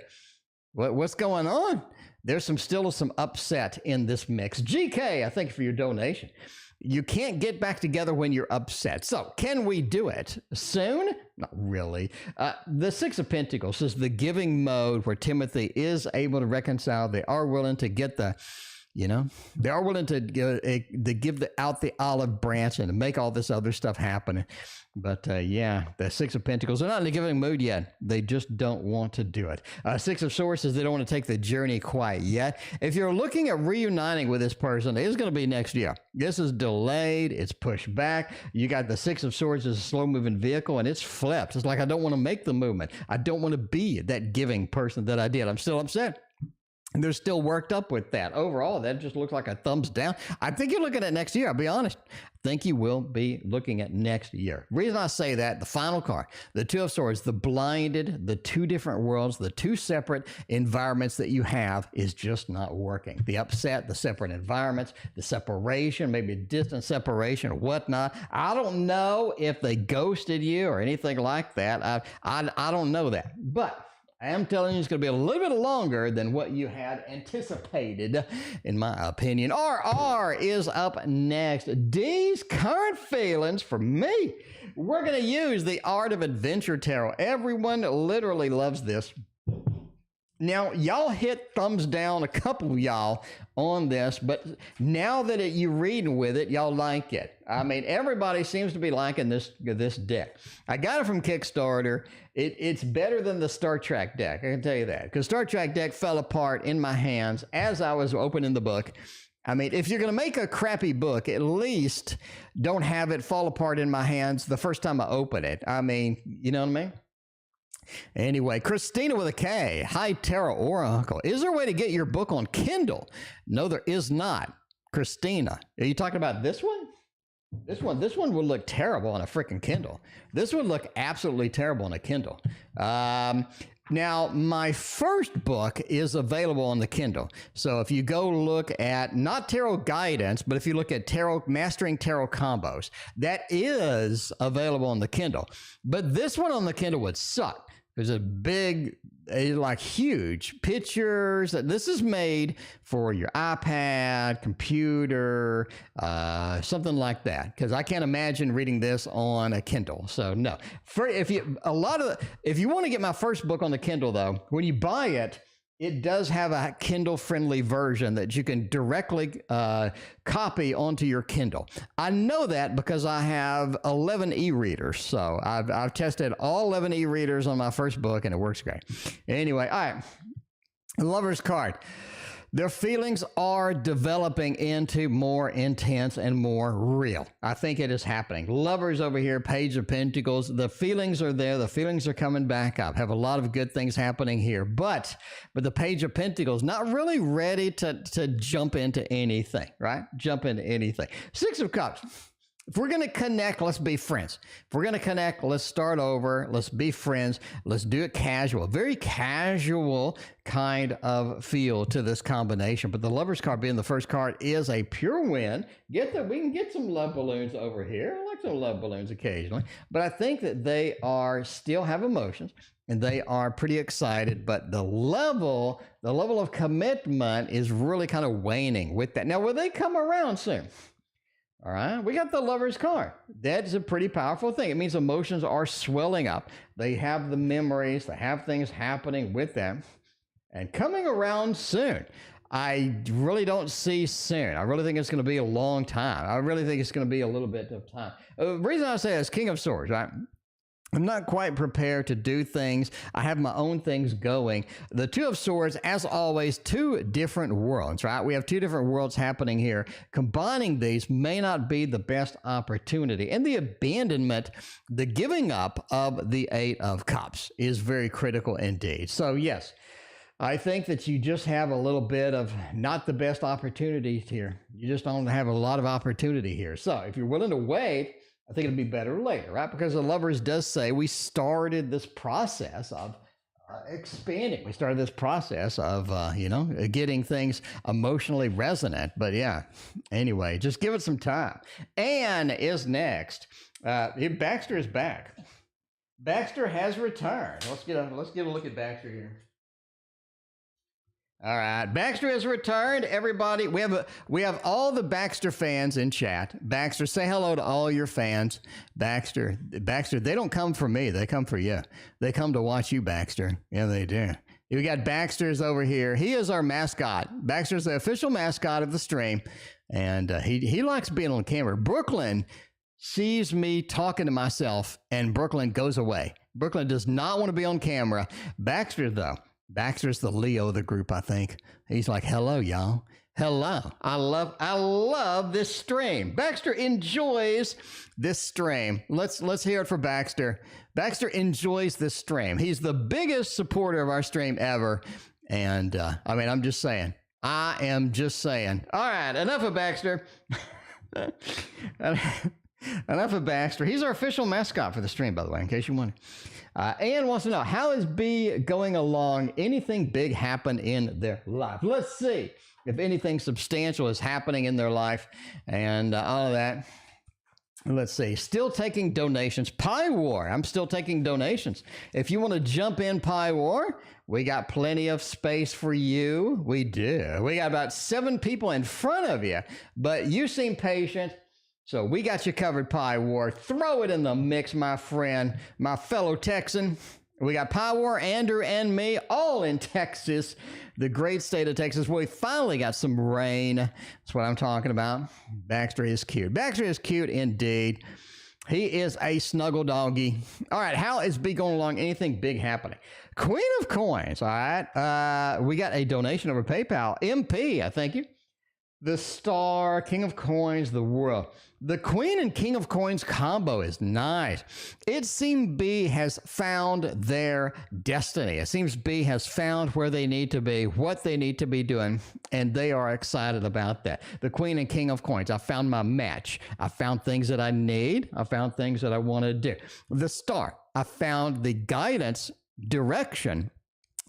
What's going on? There's still some upset in this mix. GK, I thank you for your donation. You can't get back together when you're upset. So can we do it soon? Not really. The 6 of Pentacles is the giving mode where Timothy is able to reconcile. They are willing to get the, you know, they are willing to give out the olive branch and to make all this other stuff happen. But yeah, the 6 of Pentacles, they're not in the giving mood yet. They just don't want to do it. 6 of Swords is they don't want to take the journey quite yet. If you're looking at reuniting with this person, it's going to be next year. This is delayed. It's pushed back. You got the 6 of Swords as a slow-moving vehicle, and it's flipped. It's like, I don't want to make the movement. I don't want to be that giving person that I did. I'm still upset. They're still worked up with that. Overall, that just looks like a thumbs down. I think you're looking at next year. I'll be honest. I think you will be looking at next year. Reason I say that, the final card, the 2 of Swords, the blinded, the 2 different worlds, the 2 separate environments that you have is just not working. The upset, the separate environments, the separation, maybe distant separation or whatnot. I don't know if they ghosted you or anything like that. I don't know that. But I am telling you, it's going to be a little bit longer than what you had anticipated, in my opinion. RR is up next. D's current feelings for me. We're going to use the Art of Adventure Tarot. Everyone literally loves this. Now, y'all hit thumbs down, a couple of y'all, on this, but now that you're reading with it, y'all like it. I mean, everybody seems to be liking this deck. I got it from Kickstarter. It's better than the Star Trek deck, I can tell you that, because Star Trek deck fell apart in my hands as I was opening the book. I mean, if you're going to make a crappy book, at least don't have it fall apart in my hands the first time I open it. I mean, you know what I mean? Anyway, Christina with a K. Hi, TarotOracle. Is there a way to get your book on Kindle? No, there is not. Christina, are you talking about this one? This one would look terrible on a freaking Kindle. This would look absolutely terrible on a Kindle. Now, my first book is available on the Kindle. So if you go look at, not tarot guidance, but if you look at mastering tarot combos, that is available on the Kindle. But this one on the Kindle would suck. There's a big, like huge pictures. This is made for your iPad, computer, something like that. Because I can't imagine reading this on a Kindle. So no. If you want to get my first book on the Kindle, though, when you buy it, it does have a Kindle-friendly version that you can directly copy onto your Kindle. I know that because I have 11 e-readers. So I've tested all 11 e-readers on my first book, and it works great. Anyway, all right. Lover's card. Their feelings are developing into more intense and more real. I think it is happening. Lovers over here, Page of Pentacles. The feelings are there. The feelings are coming back up. Have a lot of good things happening here. But the Page of Pentacles, not really ready to jump into anything, right? Jump into anything. Six of Cups. If we're going to connect, let's be friends. If we're going to connect, let's start over. Let's be friends. Let's do it casual. Very casual kind of feel to this combination. But the Lover's card being the first card is a pure win. We can get some love balloons over here. I like some love balloons occasionally. But I think that they still have emotions. And they are pretty excited, but the level of commitment is really kind of waning with that. Now, will they come around soon? All right, we got the Lover's card. That's a pretty powerful thing. It means emotions are swelling up. They have the memories. They have things happening with them. And coming around soon. I really don't see soon. I really think it's going to be a long time. I really think it's going to be a little bit of time. The reason I say is King of Swords, right? I'm not quite prepared to do things. I have my own things going. The Two of Swords, as always, two different worlds, right? We have two different worlds happening here. Combining these may not be the best opportunity. And the abandonment, the giving up of the Eight of Cups is very critical indeed. So yes, I think that you just have a little bit of not the best opportunities here. You just don't have a lot of opportunity here. So if you're willing to wait, I think it'll be better later, right? Because the Lovers does say we started this process of expanding. We started this process of, getting things emotionally resonant. But yeah, anyway, just give it some time. Anne is next. Baxter is back. Baxter has returned. Let's get a look at Baxter here. All right, Baxter has returned. Everybody, we have all the Baxter fans in chat. Baxter, say hello to all your fans. Baxter, they don't come for me. They come for you. They come to watch you, Baxter. Yeah, they do. We got Baxter's over here. He is our mascot. Baxter's the official mascot of the stream, and he likes being on camera. Brooklyn sees me talking to myself, and Brooklyn goes away. Brooklyn does not want to be on camera. Baxter, though. Baxter's the Leo of the group, I think. He's like, hello, y'all. Hello. I love this stream. Baxter enjoys this stream. Let's hear it for Baxter. Baxter enjoys this stream. He's the biggest supporter of our stream ever. And I'm just saying. I am just saying. All right, enough of Baxter. Enough of Baxter. He's our official mascot for the stream, by the way, in case you wonder. Anne wants to know, how is B going along? Anything big happen in their life? Let's see if anything substantial is happening in their life and all of that. Let's see. Still taking donations. PieWar. I'm still taking donations. If you want to jump in PieWar, we got plenty of space for you. We do. We got about 7 people in front of you, but you seem patient. So we got you covered, PieWar. Throw it in the mix, my friend, my fellow Texan. We got PieWar, Andrew, and me, all in Texas, the great state of Texas. We finally got some rain. That's what I'm talking about. Baxter is cute. Baxter is cute indeed. He is a snuggle doggy. All right, how is B going along? Anything big happening? Queen of Coins, all right. We got a donation over PayPal. MP, I thank you. The Star, King of Coins, the World. The Queen and King of Coins combo is nice. It seems B has found their destiny. It seems B has found where they need to be, what they need to be doing, and they are excited about that. The Queen and King of Coins, I found my match. I found things that I need. I found things that I want to do. The Star, I found the guidance direction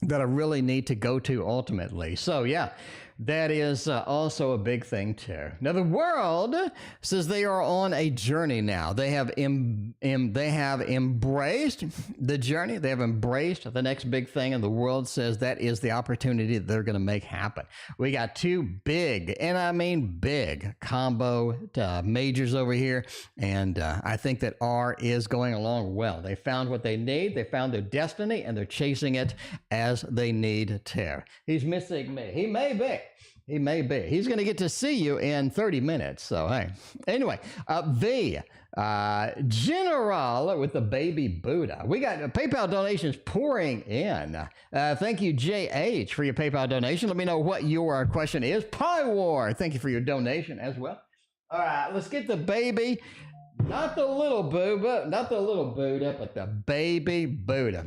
that I really need to go to ultimately. So yeah, that is also a big thing too. Now the world says they are on a journey now. They have they have embraced the journey. They have embraced the next big thing, and the world says that is the opportunity that they're going to make happen. We got two big, and I mean big, combo majors over here, and I think that R is going along well. They found what they need. They found their destiny, and they're chasing it as they need to. He's missing me. He may be. He may be. He's going to get to see you in 30 minutes. So, hey. Anyway, the General with the baby Buddha. We got PayPal donations pouring in. Thank you, JH, for your PayPal donation. Let me know what your question is. PieWar, thank you for your donation as well. All right, let's get the baby. Not the little Buddha, but the baby Buddha.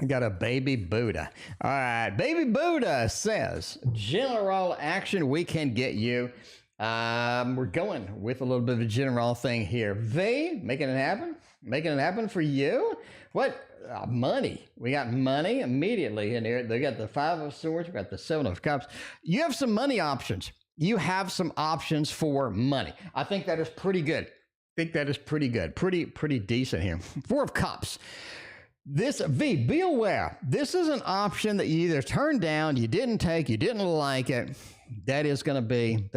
Got a baby Buddha. All right. Baby Buddha says, general action we can get you. We're going with a little bit of a general thing here. Making it happen? Making it happen for you? What? Money. We got money immediately in here. They got the 5 of Swords. We got the 7 of Cups. You have some money options. You have some options for money. I think that is pretty good. Pretty decent here. 4 of Cups. This be aware. This is an option that you either turned down, you didn't take, you didn't like it. That's going to be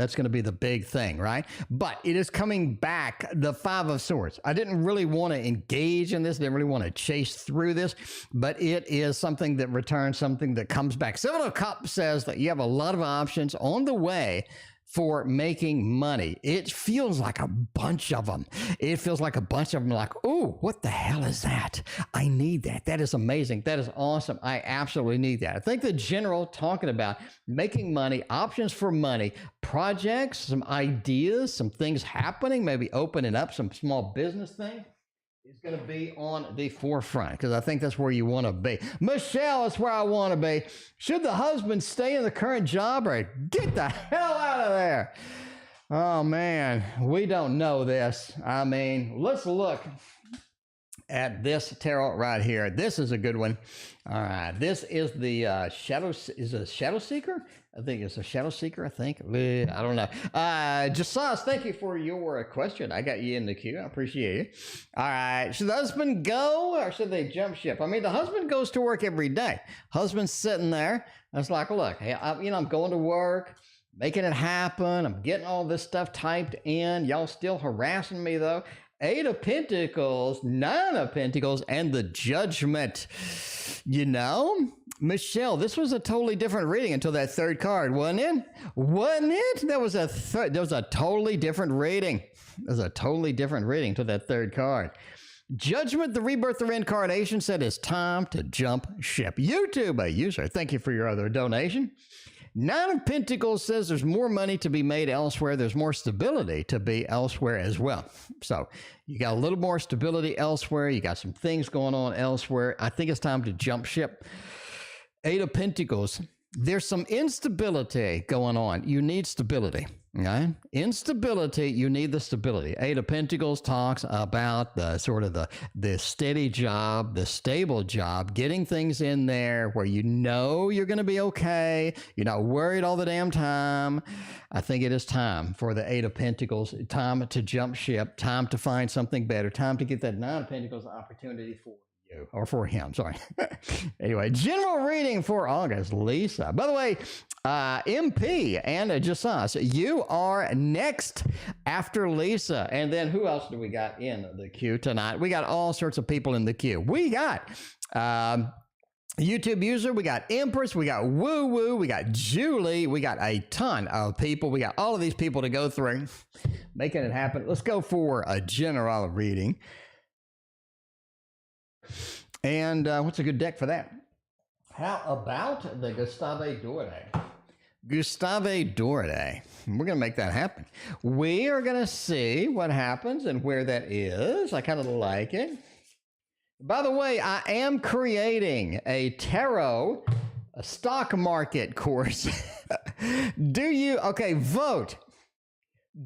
the big thing, right? But it is coming back, the 5 of Swords. I didn't really want to engage in this, didn't really want to chase through this, but it is something that returns, something that comes back. 7 of Cups says that you have a lot of options on the way for making money. It feels like a bunch of them. Like, oh, what the hell is that? I need that. That is amazing. That is awesome. I absolutely need that. I think the general talking about making money, options for money, projects, some ideas, some things happening, maybe opening up some small business thing, is going to be on the forefront, because I think that's where you want to be. Michelle, that's where I want to be. Should the husband stay in the current job or get the hell out of there? Oh, man, we don't know this. I mean, let's look at this tarot right here. This is a good one. All right, this is the Shadow Seeker? I think it's a Shadow Seeker, I don't know. Jassas, thank you for your question. I got you in the queue. I appreciate it. All right. Should the husband go or should they jump ship? I mean, the husband goes to work every day. Husband's sitting there. It's like, look, hey, I'm going to work, making it happen. I'm getting all this stuff typed in. Y'all still harassing me, though. 8 of Pentacles, 9 of Pentacles, and the Judgment. You know, Michelle, this was a totally different reading until that third card, wasn't it? That was a totally different reading. It was a totally different reading until that third card. Judgment, the rebirth, the reincarnation, said it's time to jump ship. YouTube user, thank you for your other donation. 9 of Pentacles says there's more money to be made elsewhere. There's more stability to be elsewhere as well. So you got a little more stability elsewhere. You got some things going on elsewhere. I think it's time to jump ship. 8 of Pentacles. There's some instability going on. You need stability. Okay? Instability, you need the stability. 8 of Pentacles talks about the sort of the steady job, the stable job, getting things in there where you know you're going to be okay. You're not worried all the damn time. I think it is time for the 8 of Pentacles, time to jump ship, time to find something better, time to get that 9 of Pentacles opportunity for you, or for him, sorry. Anyway, general reading for August, Lisa. By the way, MP and Jassas, you are next after Lisa. And then who else do we got in the queue tonight? We got all sorts of people in the queue. We got YouTube user, we got Empress, we got Woo Woo, we got Julie, we got a ton of people. We got all of these people to go through, making it happen. Let's go for a general reading. And what's a good deck for that? How about the Gustave Doré? Gustave Doré. We're going to make that happen. We are going to see what happens and where that is. I kind of like it. By the way, I am creating a tarot stock market course. Okay, vote.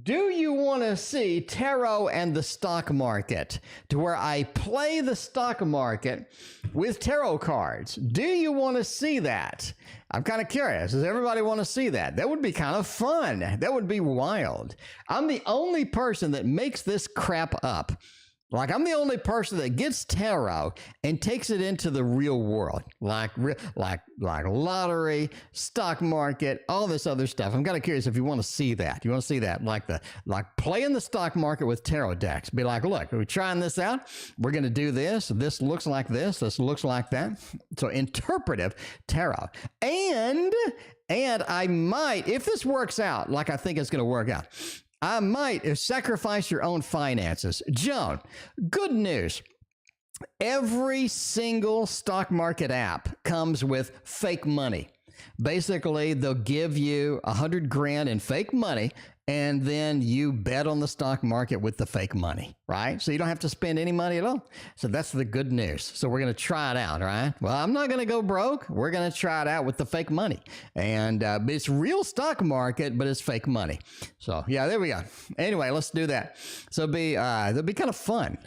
Do you want to see tarot and the stock market, to where I play the stock market with tarot cards? Do you want to see that? I'm kind of curious. Does everybody want to see that? That would be kind of fun. That would be wild. I'm the only person that makes this crap up. Like, I'm the only person that gets tarot and takes it into the real world, like lottery, stock market, all this other stuff. I'm kind of curious if you want to see that. You want to see that, like playing the stock market with tarot decks. Be like, look, we're trying this out. We're going to do this. This looks like this. This looks like that. So interpretive tarot. And I might, if this works out like I think it's going to work out, I might sacrifice your own finances. Joan, good news. Every single stock market app comes with fake money. Basically, they'll give you 100 grand in fake money, and then you bet on the stock market with the fake money, right? So you don't have to spend any money at all. So that's the good news. So we're going to try it out, right? Well, I'm not going to go broke. We're going to try it out with the fake money. And it's real stock market, but it's fake money. So yeah, there we go. Anyway, let's do that. So that'll be kind of fun.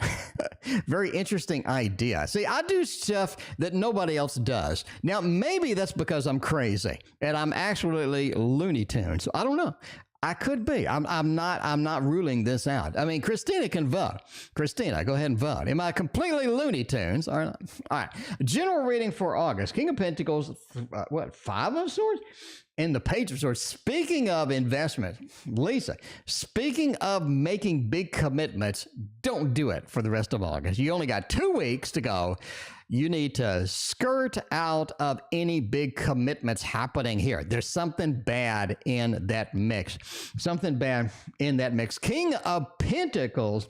Very interesting idea. See, I do stuff that nobody else does. Now, maybe that's because I'm crazy and I'm actually Looney Tunes. So I don't know. I could be. I'm not ruling this out. I mean, Christina can vote. Christina, go ahead and vote. Am I completely Looney Tunes or not? All right. General reading for August. King of Pentacles, Five of Swords? And the Page of Swords. Speaking of investment, Lisa, speaking of making big commitments, don't do it for the rest of August. You only got 2 weeks to go. You need to skirt out of any big commitments happening here. There's something bad in that mix. Something bad in that mix. King of Pentacles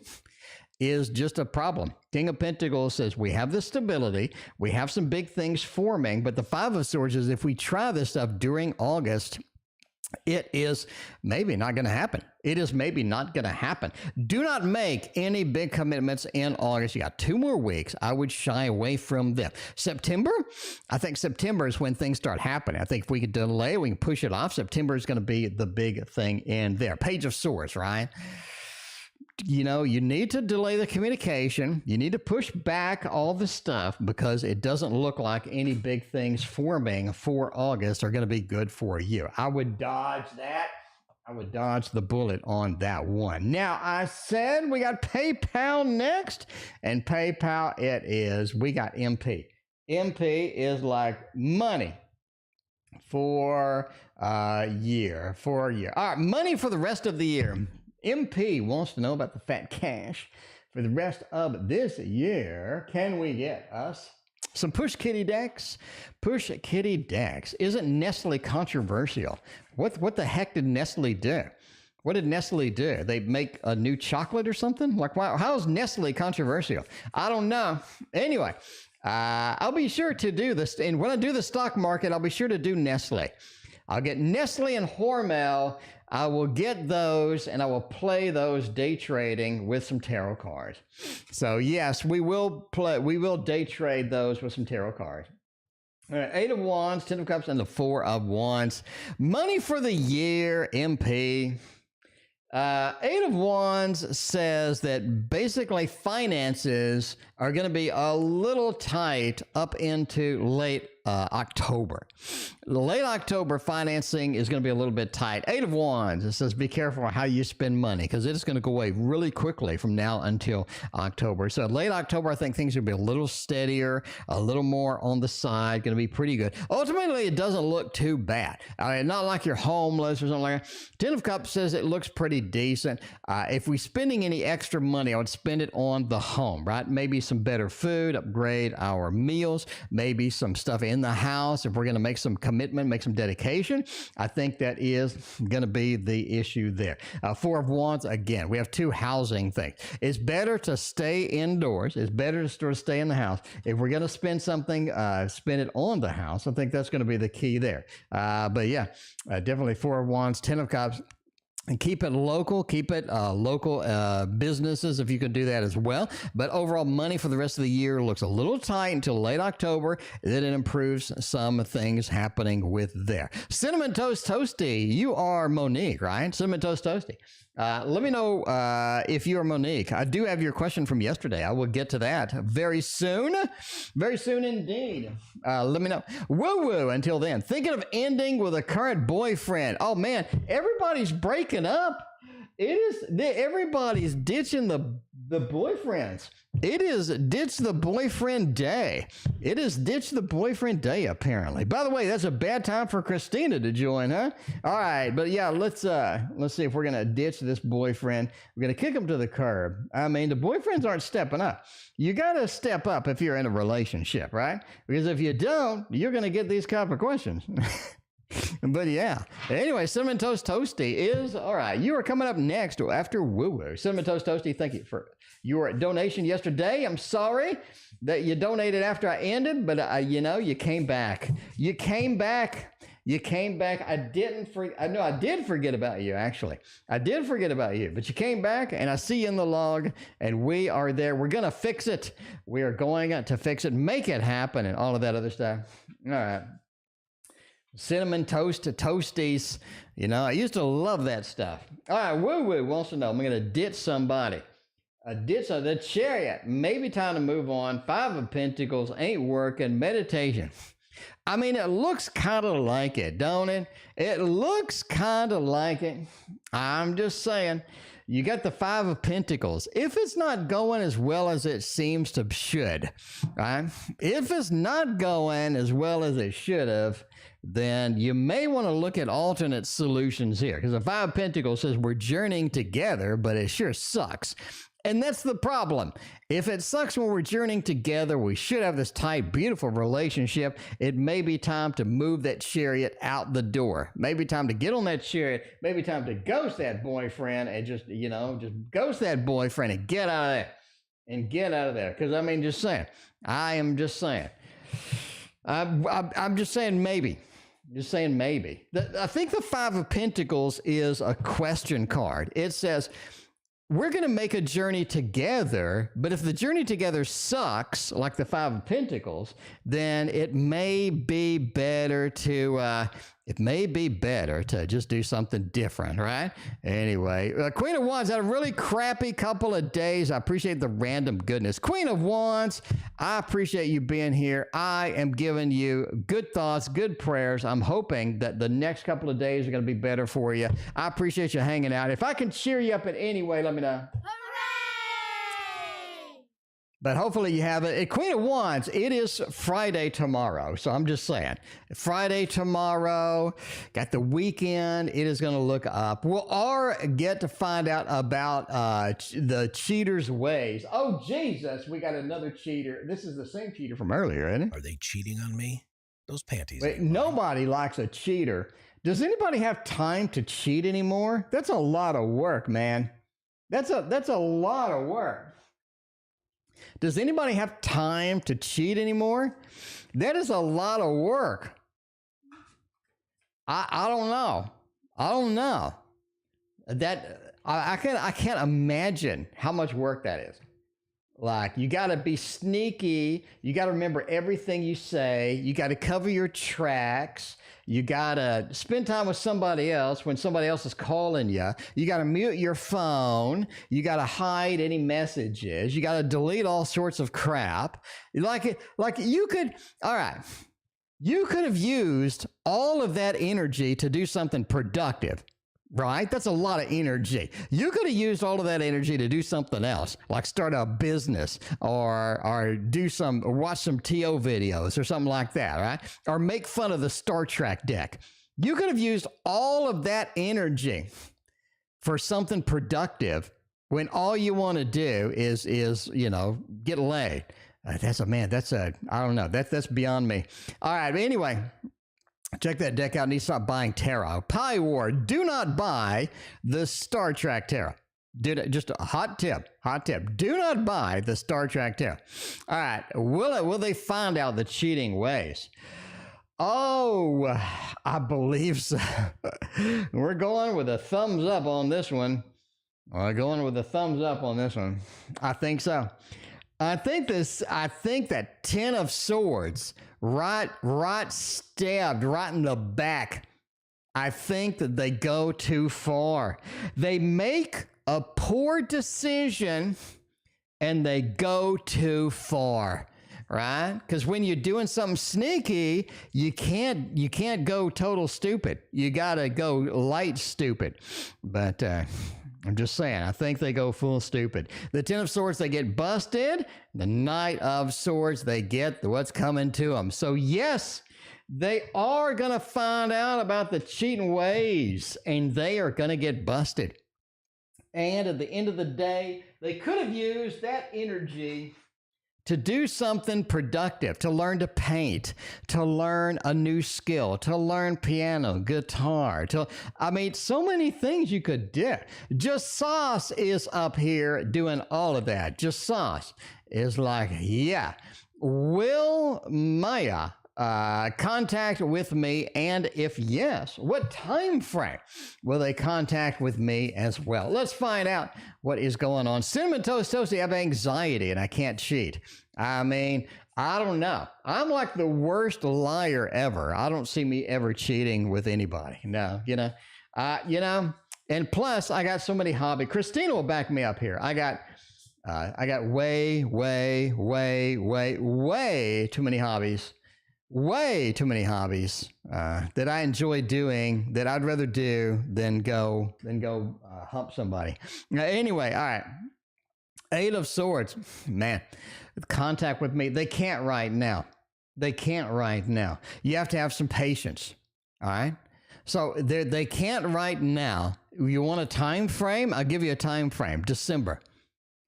is just a problem. King of Pentacles says we have the stability, we have some big things forming, but the Five of Swords is if we try this stuff during August, it is maybe not going to happen. It is maybe not going to happen. Do not make any big commitments in August. You got 2 more weeks. I would shy away from them. September, I think September is when things start happening. I think if we could delay, we can push it off. September is going to be the big thing in there. Page of Swords, right? You know, you need to delay the communication. You need to push back all the stuff because it doesn't look like any big things forming for August are going to be good for you. I would dodge that. I would dodge the bullet on that one. Now, I said we got PayPal next, and PayPal it is. We got MP. MP is like money for a year. All right, money for the rest of the year. MP wants to know about the fat cash for the rest of this year. Can we get us some Push Kitty decks? Push Kitty decks. Isn't Nestle controversial? What the heck did Nestle do? What did Nestle do? They make a new chocolate or something? Like, wow, how is Nestle controversial? I don't know. Anyway, I'll be sure to do this. And when I do the stock market, I'll be sure to do Nestle. I'll get Nestle and Hormel. I will get those and I will play those day trading with some tarot cards. So yes, we will day trade those with some tarot cards. All right, 8 of Wands, 10 of Cups, and the 4 of Wands. Money for the year, MP. 8 of Wands says that basically finances are going to be a little tight up into late October. Late October financing is going to be a little bit tight. 8 of Wands, it says be careful how you spend money because it is going to go away really quickly from now until October. So late October, I think things will be a little steadier, a little more on the side, going to be pretty good. Ultimately, it doesn't look too bad. I mean, not like you're homeless or something like that. 10 of Cups says it looks pretty decent. If we're spending any extra money, I would spend it on the home, right? Maybe some better food, upgrade our meals, maybe some stuff in the house. If we're going to make some commitment, make some dedication, I think that is going to be the issue there. 4 of Wands, again, we have 2 housing things. It's better to stay indoors. It's better to sort of stay in the house. If we're going to spend something, spend it on the house. I think that's going to be the key there. But yeah, definitely 4 of Wands, 10 of Cups. And keep it local, local businesses if you can do that as well. But overall money for the rest of the year looks a little tight until late October. Then it improves some things happening with there. Cinnamon Toast Toasty, you are Monique, right? Cinnamon Toast Toasty. Let me know if you are Monique. I do have your question from yesterday. I will get to that very soon indeed. Let me know. Woo woo. Until then, thinking of ending with a current boyfriend. Oh man, everybody's breaking up. Everybody's ditching the boyfriends. It is ditch the boyfriend day. It is ditch the boyfriend day, apparently. By the way, that's a bad time for Christina to join, huh? All right, but yeah, let's see if we're gonna ditch this boyfriend. We're gonna kick him to the curb. I mean, the boyfriends aren't stepping up. You gotta step up if you're in a relationship, right? Because if you don't, you're gonna get these type of questions. But yeah, anyway, Cinnamon Toast Toasty is all right. You are coming up next after Woo Woo. Cinnamon Toast Toasty, thank you for your donation yesterday. I'm sorry that you donated after I ended, but you came back. You came back. I did forget about you, actually. I did forget about you, but you came back, and I see you in the log, and we are there. We're going to fix it. We are going to fix it, make it happen, and all of that other stuff. All right. Cinnamon Toast Toasties. I used to love that stuff. All right, Woo Woo wants to know, I'm going to ditch somebody. Ditch the Chariot. Maybe time to move on. 5 of Pentacles ain't working. Meditation. I mean, it looks kind of like it, don't it? It looks kind of like it. I'm just saying. You got the 5 of Pentacles. If it's not going as well as it seems to should, right? If it's not going as well as it should have, then you may want to look at alternate solutions here. Because the 5 of Pentacles says we're journeying together, but it sure sucks. And that's the problem. If it sucks when we're journeying together, we should have this tight, beautiful relationship. It may be time to move that Chariot out the door. Maybe time to get on that Chariot. Maybe time to ghost that boyfriend and just ghost that boyfriend and get out of there. Because I mean, just saying. I am just saying. I'm just saying maybe. Just saying maybe. I think the 5 of Pentacles is a question card. It says, we're going to make a journey together, but if the journey together sucks, like the 5 of Pentacles, then it may be better to just do something different, right? Anyway, Queen of Wands had a really crappy couple of days. I appreciate the random goodness. Queen of Wands, I appreciate you being here. I am giving you good thoughts, good prayers. I'm hoping that the next couple of days are going to be better for you. I appreciate you hanging out. If I can cheer you up in any way, let me know. But hopefully you have it. Queen of Wands, it is Friday tomorrow. So I'm just saying, Friday tomorrow, got the weekend. It is going to look up. We'll all get to find out about the cheater's ways. Oh, Jesus, we got another cheater. This is the same cheater from earlier, isn't it? Are they cheating on me? Those panties. Wait, nobody likes a cheater. Does anybody have time to cheat anymore? That's a lot of work, man. That's a lot of work. Does anybody have time to cheat anymore? That is a lot of work. I don't know. That I can't imagine how much work that is. Like, you got to be sneaky. You got to remember everything you say. You got to cover your tracks. You got to spend time with somebody else when somebody else is calling you. You got to mute your phone. You got to hide any messages. You got to delete all sorts of crap. You could have used all of that energy to do something productive. Right? That's a lot of energy. You could have used all of that energy to do something else, like start a business or watch some TO videos or something like that, right? Or make fun of the Star Trek deck. You could have used all of that energy for something productive when all you want to do is get laid. I don't know. That's beyond me. All right. But anyway, check that deck out. Need to stop buying tarot. PieWar, do not buy the Star Trek tarot. Just a hot tip. Do not buy the Star Trek tarot. All right. Will they find out the cheating ways? Oh, I believe so. We're going with a thumbs up on this one. We're going with a thumbs up on this one. I think so. I think that 10 of Swords, right stabbed right in the back. I think that they go too far. They make a poor decision and they go too far. Right? Because when you're doing something sneaky, you can't go total stupid. You gotta go light stupid. But I'm just saying, I think they go full stupid. The 10 of Swords, they get busted. The Knight of Swords, they get what's coming to them. So yes, they are gonna find out about the cheating ways, and they are gonna get busted. And at the end of the day, they could have used that energy to do something productive, to learn to paint, to learn a new skill, to learn piano, guitar, so many things you could do. Jassas is up here doing all of that. Jassas is like, yeah, will Maja contact with me? And if yes, what time frame will they contact with me as well? Let's find out what is going on. Cinnamon Toast Toasty, I have anxiety and I can't cheat. I mean, I don't know. I'm like the worst liar ever. I don't see me ever cheating with anybody. No, and plus I got so many hobbies. Christina will back me up here. I got way too many hobbies. Way too many hobbies that I enjoy doing that I'd rather do than go hump somebody. Anyway, all right. 8 of Swords, man, contact with me. They can't right now. They can't right now. You have to have some patience. All right. So they can't right now. You want a time frame? I'll give you a time frame. December.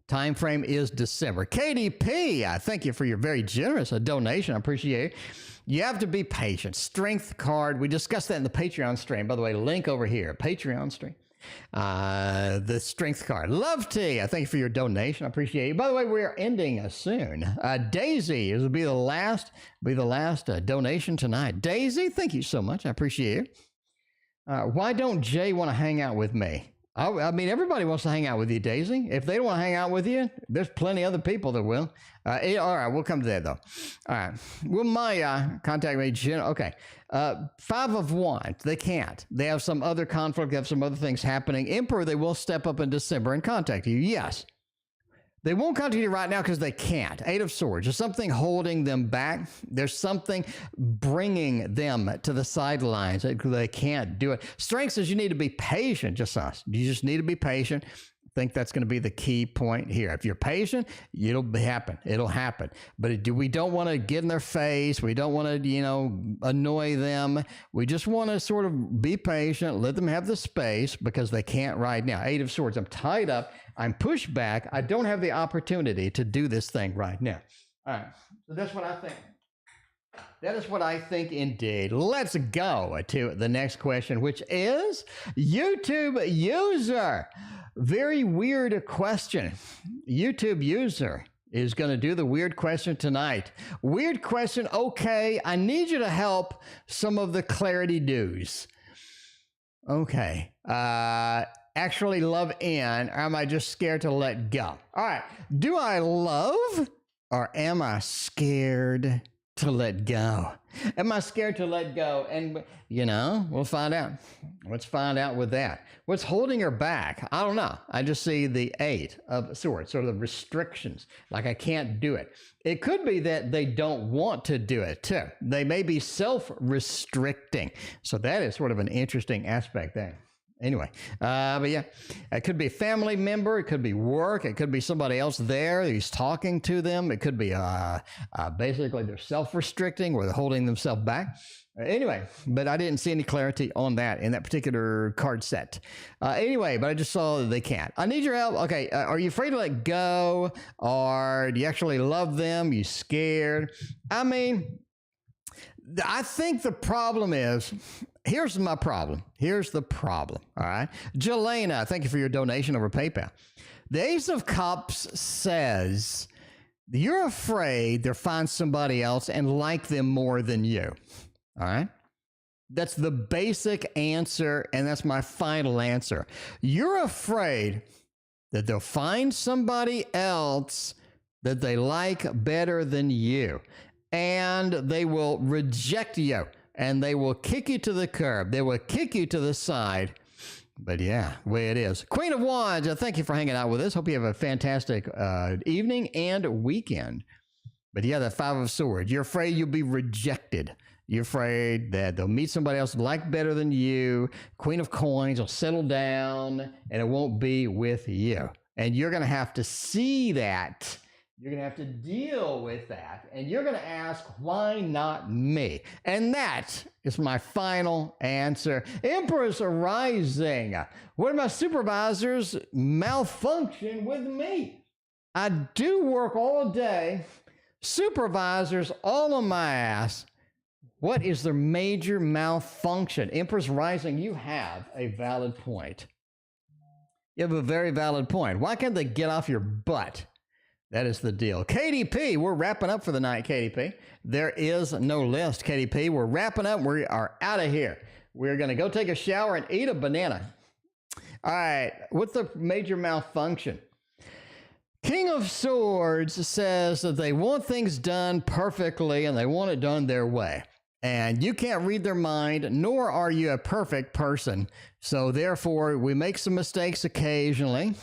Time frame is December. KDP, I thank you for your very generous donation. I appreciate it. You have to be patient. Strength card. We discussed that in the Patreon stream. By the way, link over here. Patreon stream. The strength card. Lovety, I thank you for your donation. I appreciate it. By the way, we are ending soon. Daisy, this will be the last donation tonight. Daisy, thank you so much. I appreciate it. Why don't Jay want to hang out with me? I mean, everybody wants to hang out with you, Daisy. If they don't want to hang out with you, there's plenty other people that will. All right, we'll come to that, though. All right. Will Maja contact me? Okay. 5 of Wands. They can't. They have some other conflict. They have some other things happening. Emperor, they will step up in December and contact you. Yes. They won't contact you right now because they can't. 8 of Swords. There's something holding them back. There's something bringing them to the sidelines. They can't do it. Strength says you need to be patient, just us. You just need to be patient. I think that's going to be the key point here. If you're patient, it'll happen. It'll happen. But we don't want to get in their face. We don't want to, annoy them. We just want to sort of be patient, let them have the space because they can't right now. 8 of Swords. I'm tied up. I'm pushed back. I don't have the opportunity to do this thing right now. All right. So that's what I think. That is what I think indeed. Let's go to the next question, which is YouTube user. Very weird question. YouTube user is going to do the weird question tonight. Weird question. Okay. I need you to help some of the clarity do's. Okay. Actually love in, or am I just scared to let go? All right. Do I love or am I scared to let go? Am I scared to let go? And, we'll find out. Let's find out with that. What's holding her back? I don't know. I just see the 8 of Swords, sort of the restrictions, like I can't do it. It could be that they don't want to do it too. They may be self-restricting. So that is sort of an interesting aspect there. Anyway, but yeah, it could be a family member. It could be work. It could be somebody else there. He's talking to them. It could be basically they're self-restricting or they're holding themselves back. Anyway, but I didn't see any clarity on that in that particular card set. Anyway, but I just saw that they can't. I need your help. Okay, are you afraid to let go? Or do you actually love them? You scared? I mean, I think the problem is... Here's my problem. Here's the problem. All right. Jelena, thank you for your donation over PayPal. The Ace of Cups says you're afraid they'll find somebody else and like them more than you. All right. That's the basic answer, and that's my final answer. You're afraid that they'll find somebody else that they like better than you, and they will reject you, and they will kick you to the curb. They will kick you to the side. But yeah, the way it is. Queen of Wands, thank you for hanging out with us. Hope you have a fantastic evening and weekend. But yeah, that Five of Swords, you're afraid you'll be rejected. You're afraid that they'll meet somebody else like better than you. Queen of Coins will settle down, and it won't be with you. And you're going to have to see that. You're going to have to deal with that. And you're going to ask, why not me? And that is my final answer. EmpressRising. What if my supervisors malfunction with me? I do work all day. Supervisors all on my ass. What is their major malfunction? EmpressRising, you have a valid point. You have a very valid point. Why can't they get off your butt? That is the deal. KDP, we're wrapping up for the night, KDP. There is no list, KDP. We're wrapping up. We are out of here. We're going to go take a shower and eat a banana. All right, what's the major malfunction? King of Swords says that they want things done perfectly and they want it done their way. And you can't read their mind, nor are you a perfect person. So therefore, we make some mistakes occasionally.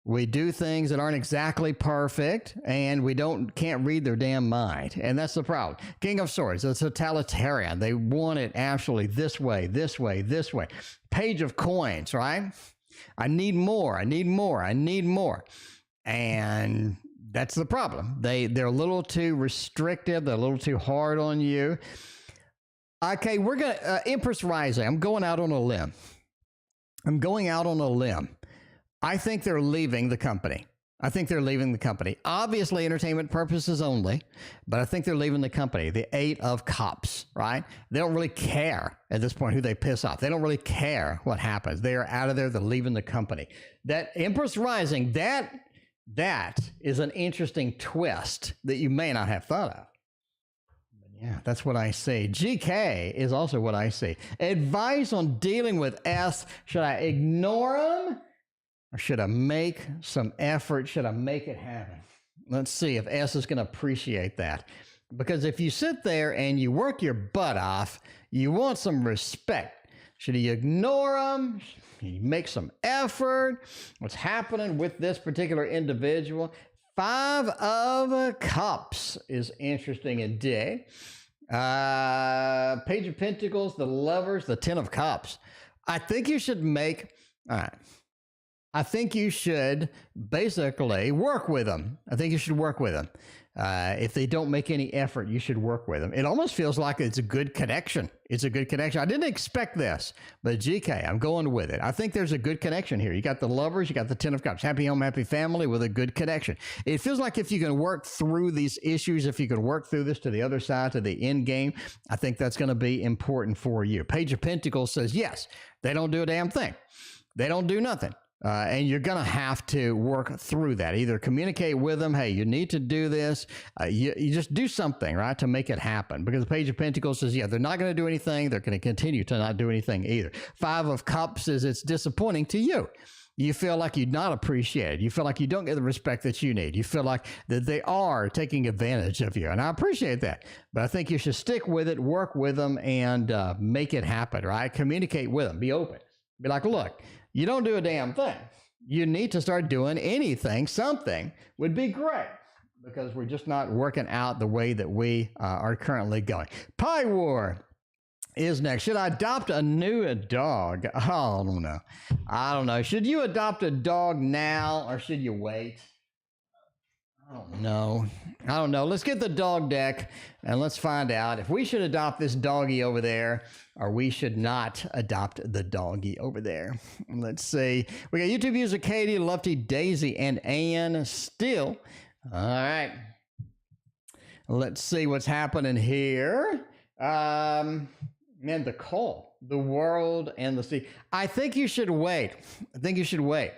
We do things that aren't exactly perfect, and we can't read their damn mind. And that's the problem. King of Swords, it's totalitarian. They want it actually this way, this way, this way. Page of Coins, right? I need more, I need more, I need more. And that's the problem. They're a little too restrictive. They're a little too hard on you. Okay, we're going to, EmpressRising, I'm going out on a limb. I'm going out on a limb. I think they're leaving the company. I think they're leaving the company. Obviously, entertainment purposes only, but I think they're leaving the company. The Eight of Cups, right? They don't really care at this point who they piss off. They don't really care what happens. They are out of there. They're leaving the company. That EmpressRising, that is an interesting twist that you may not have thought of. But yeah, that's what I see. GK is also what I see. Advice on dealing with S. Should I ignore them? Or should I make some effort? Should I make it happen? Let's see if S is going to appreciate that. Because if you sit there and you work your butt off, you want some respect. Should you ignore them? Should you make some effort? What's happening with this particular individual? Five of Cups is interesting indeed. Page of Pentacles, the Lovers, the Ten of Cups. I think you should make... All right. I think you should basically work with them. I think you should work with them. If they don't make any effort, you should work with them. It almost feels like it's a good connection. It's a good connection. I didn't expect this, but GK, I'm going with it. I think there's a good connection here. You got the Lovers, you got the Ten of Cups. Happy home, happy family with a good connection. It feels like if you can work through these issues, if you can work through this to the other side, to the end game, I think that's going to be important for you. Page of Pentacles says, yes, they don't do a damn thing. They don't do nothing. And you're going to have to work through that. Either communicate with them, hey, you need to do this. You just do something, right, to make it happen. Because the Page of Pentacles says, yeah, they're not going to do anything. They're going to continue to not do anything either. Five of Cups says it's disappointing to you. You feel like you're not appreciated. You feel like you don't get the respect that you need. You feel like that they are taking advantage of you. And I appreciate that. But I think you should stick with it, work with them, and make it happen, right? Communicate with them. Be open. Be like, look, you don't do a damn thing. You need to start doing anything. Something would be great because we're just not working out the way that we are currently going. PieWar is next. Should I adopt a new dog? Oh, I don't know. I don't know. Should you adopt a dog now or should you wait? I don't know. I don't know. Let's get the dog deck and let's find out if we should adopt this doggy over there or we should not adopt the doggy over there. Let's see. We got YouTube user Katie, Lovety, Daisy, and Ann still. All right. Let's see what's happening here. Man, the call, the world and the sea. I think you should wait. I think you should wait.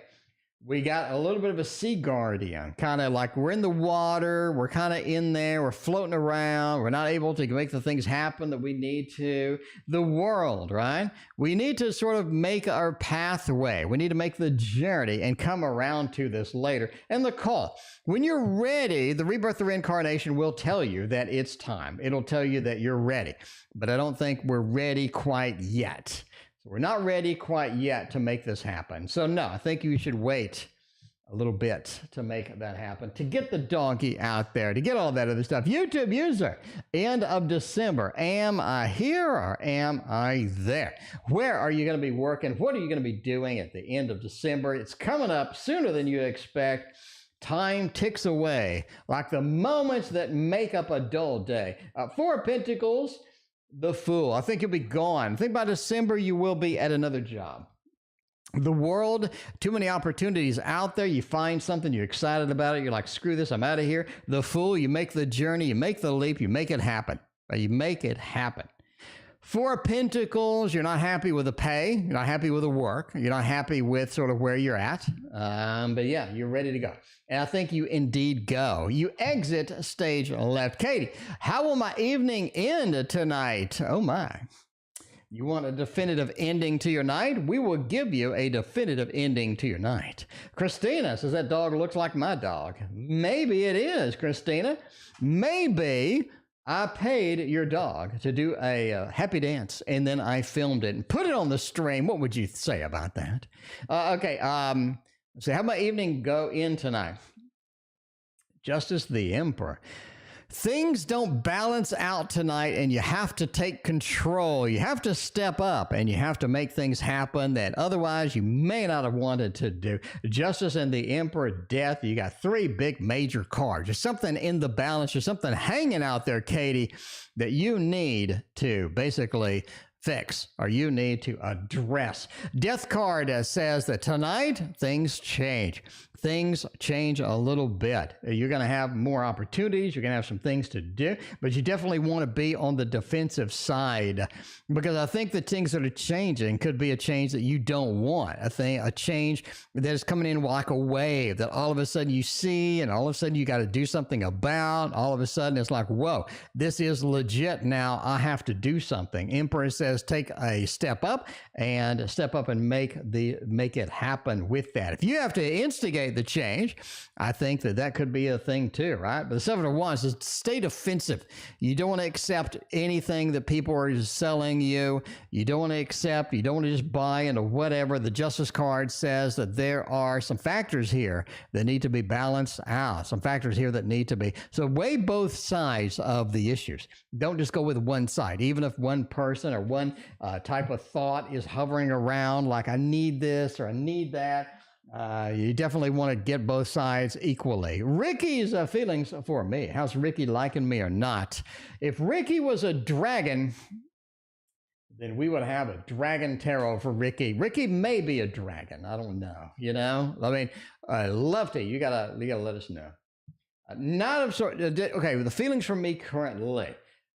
we got a little bit of a sea guardian, kind of like we're in the water, we're kind of in there, we're floating around, we're not able to make the things happen that we need to. The world, right? We need to sort of make our pathway. We need to make the journey and come around to this later. And the call. When you're ready, the rebirth or reincarnation will tell you that it's time. It'll tell you that you're ready. But I don't think we're ready quite yet. So we're not ready quite yet to make this happen. So no, I think you should wait a little bit to make that happen, to get the donkey out there, to get all that other stuff. YouTube user, end of December. Am I here or am I there? Where are you going to be working? What are you going to be doing at the end of December? It's coming up sooner than you expect. Time ticks away like the moments that make up a dull day. Four of Pentacles, the Fool. I think you'll be gone. I think by December you will be at another job. The world, too many opportunities out there. You find something, you're excited about it. You're like, screw this, I'm out of here. The Fool, you make the journey, you make the leap, you make it happen. You make it happen. Four of Pentacles, you're not happy with the pay. You're not happy with the work. You're not happy with sort of where you're at. But yeah, you're ready to go. And I think you indeed go. You exit stage left. Katie, how will my evening end tonight? Oh my. You want a definitive ending to your night? We will give you a definitive ending to your night. Christina says that dog looks like my dog. Maybe it is, Christina. Maybe I paid your dog to do a happy dance, and then I filmed it and put it on the stream. What would you say about that? Okay, so how my evening go in tonight? Justice the Emperor. Things don't balance out tonight, and you have to take control. You have to step up, and you have to make things happen that otherwise you may not have wanted to do. Justice and the Emperor, Death. You got three big major cards. There's something in the balance. There's something hanging out there, Katie, that you need to basically fix, or you need to address. Death card says that tonight things change. Things change a little bit. You're going to have more opportunities. You're going to have some things to do, but you definitely want to be on the defensive side, because I think the things that are changing could be a change that you don't want. A change that is coming in like a wave that all of a sudden you see, and all of a sudden you got to do something about. All of a sudden it's like, whoa, this is legit now. I have to do something. Emperor says take a step up and make it happen with that. If you have to instigate the change, I think that could be a thing too, right? But the Seven of Wands is stay defensive. You don't want to accept anything that people are selling you. You don't want to accept, you don't want to just buy into whatever. The Justice card says that there are some factors here that need to be balanced out, some factors here that need to be. So weigh both sides of the issues. Don't just go with one side. Even if one person or one type of thought is hovering around like I need this or I need that, you definitely want to get both sides equally. Ricky's feelings for me. How's Ricky liking me or not? If Ricky was a dragon, then we would have a dragon tarot for Ricky. Ricky may be a dragon. I don't know. You know, I mean, Lovety, you gotta let us know. Not of sort. Okay, the feelings for me currently.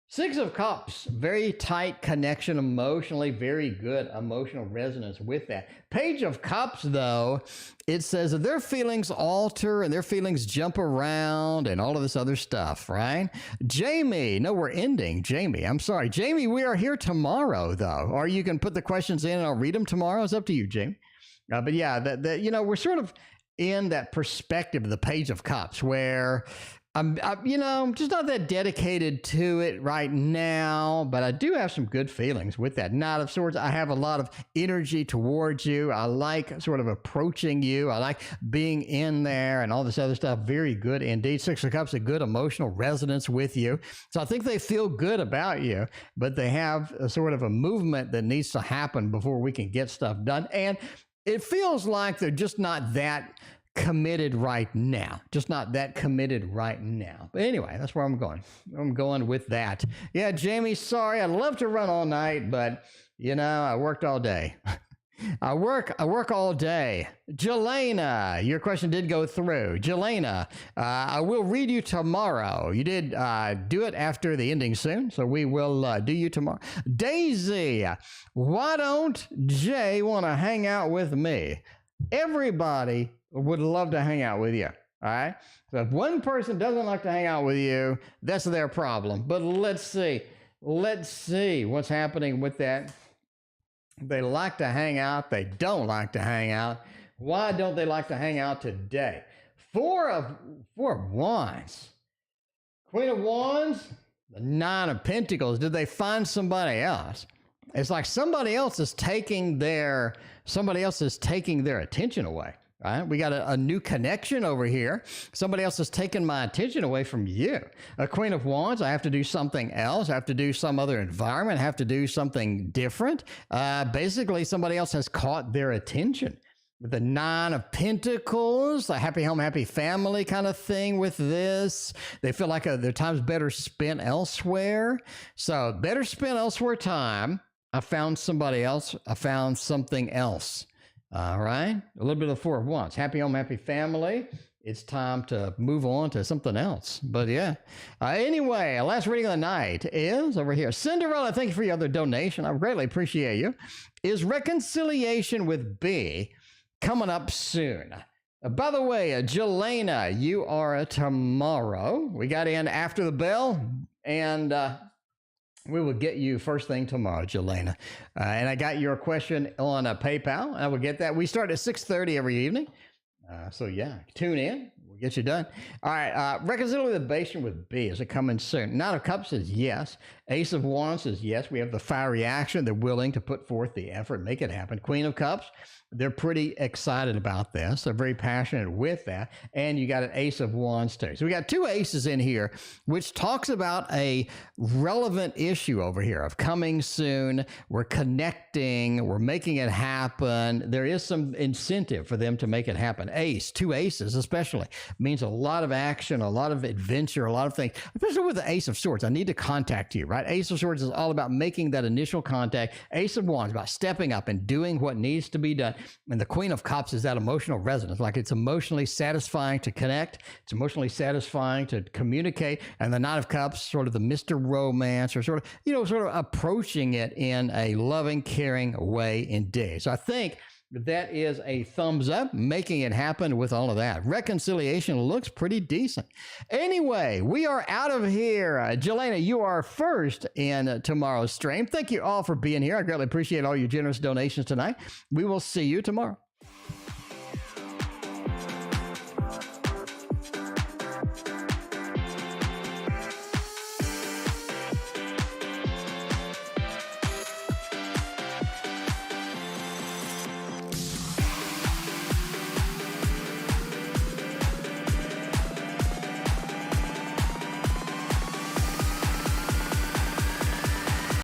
Six of Cups, very tight connection emotionally, very good emotional resonance with that. Page of Cups, though, it says that their feelings alter and their feelings jump around and all of this other stuff, right? Jamie, no, we're ending. Jamie, I'm sorry. Jamie, we are here tomorrow, though. Or you can put the questions in and I'll read them tomorrow. It's up to you, Jamie. But yeah, you know, we're sort of in that perspective of the Page of Cups where I'm just not that dedicated to it right now, but I do have some good feelings with that. Knight of Swords, I have a lot of energy towards you. I like sort of approaching you. I like being in there and all this other stuff. Very good indeed. Six of Cups, a good emotional resonance with you. So I think they feel good about you, but they have a sort of a movement that needs to happen before we can get stuff done. And it feels like they're just not that committed right now. Just not that committed right now. But anyway, that's where I'm going. I'm going with that. Yeah, Jamie, sorry. I'd love to run all night, but you know, I worked all day. I work all day. Jelena, your question did go through. Jelena, I will read you tomorrow. You did do it after the ending soon, so we will do you tomorrow. Daisy, why don't Jay want to hang out with me? Everybody would love to hang out with you. All right. So if one person doesn't like to hang out with you, that's their problem. But let's see. Let's see what's happening with that. They like to hang out. They don't like to hang out. Why don't they like to hang out today? Four of Wands. Queen of Wands. The Nine of Pentacles. Did they find somebody else? It's like somebody else is taking their attention away. Right? We got a new connection over here. Somebody else is taking my attention away from you. A Queen of Wands, I have to do something else. I have to do some other environment. I have to do something different. Basically, somebody else has caught their attention. With the Nine of Pentacles, a happy home, happy family kind of thing with this. They feel like their time's better spent elsewhere. So better spent elsewhere time. I found somebody else. I found something else. All right. A little bit of Four of Wands. Happy home, happy family. It's time to move on to something else. But yeah. Anyway, last reading of the night is over here. Cinderella, thank you for your other donation. I greatly appreciate you. Is reconciliation with B coming up soon? By the way, Jelena, you are tomorrow. We got in after the bell, and we will get you first thing tomorrow, Jelena. And I got your question on PayPal. I will get that. We start at 6:30 every evening. So yeah, tune in. We'll get you done. All right. Reconciliation with B. Is it coming soon? Nine of Cups is yes. Ace of Wands is yes. We have the fiery action. They're willing to put forth the effort, make it happen. Queen of Cups. They're pretty excited about this. They're very passionate with that. And you got an Ace of Wands too. So we got two aces in here, which talks about a relevant issue over here of coming soon. We're connecting. We're making it happen. There is some incentive for them to make it happen. Ace, two aces especially, means a lot of action, a lot of adventure, a lot of things, especially with the Ace of Swords. I need to contact you, right? Ace of Swords is all about making that initial contact. Ace of Wands about stepping up and doing what needs to be done. And the Queen of Cups is that emotional resonance. Like it's emotionally satisfying to connect. It's emotionally satisfying to communicate. And the Knight of Cups, sort of the Mr. Romance, or sort of approaching it in a loving, caring way indeed. So I think that is a thumbs up, making it happen with all of that. Reconciliation looks pretty decent. Anyway, we are out of here. Jelena, you are first in tomorrow's stream. Thank you all for being here. I greatly appreciate all your generous donations tonight. We will see you tomorrow.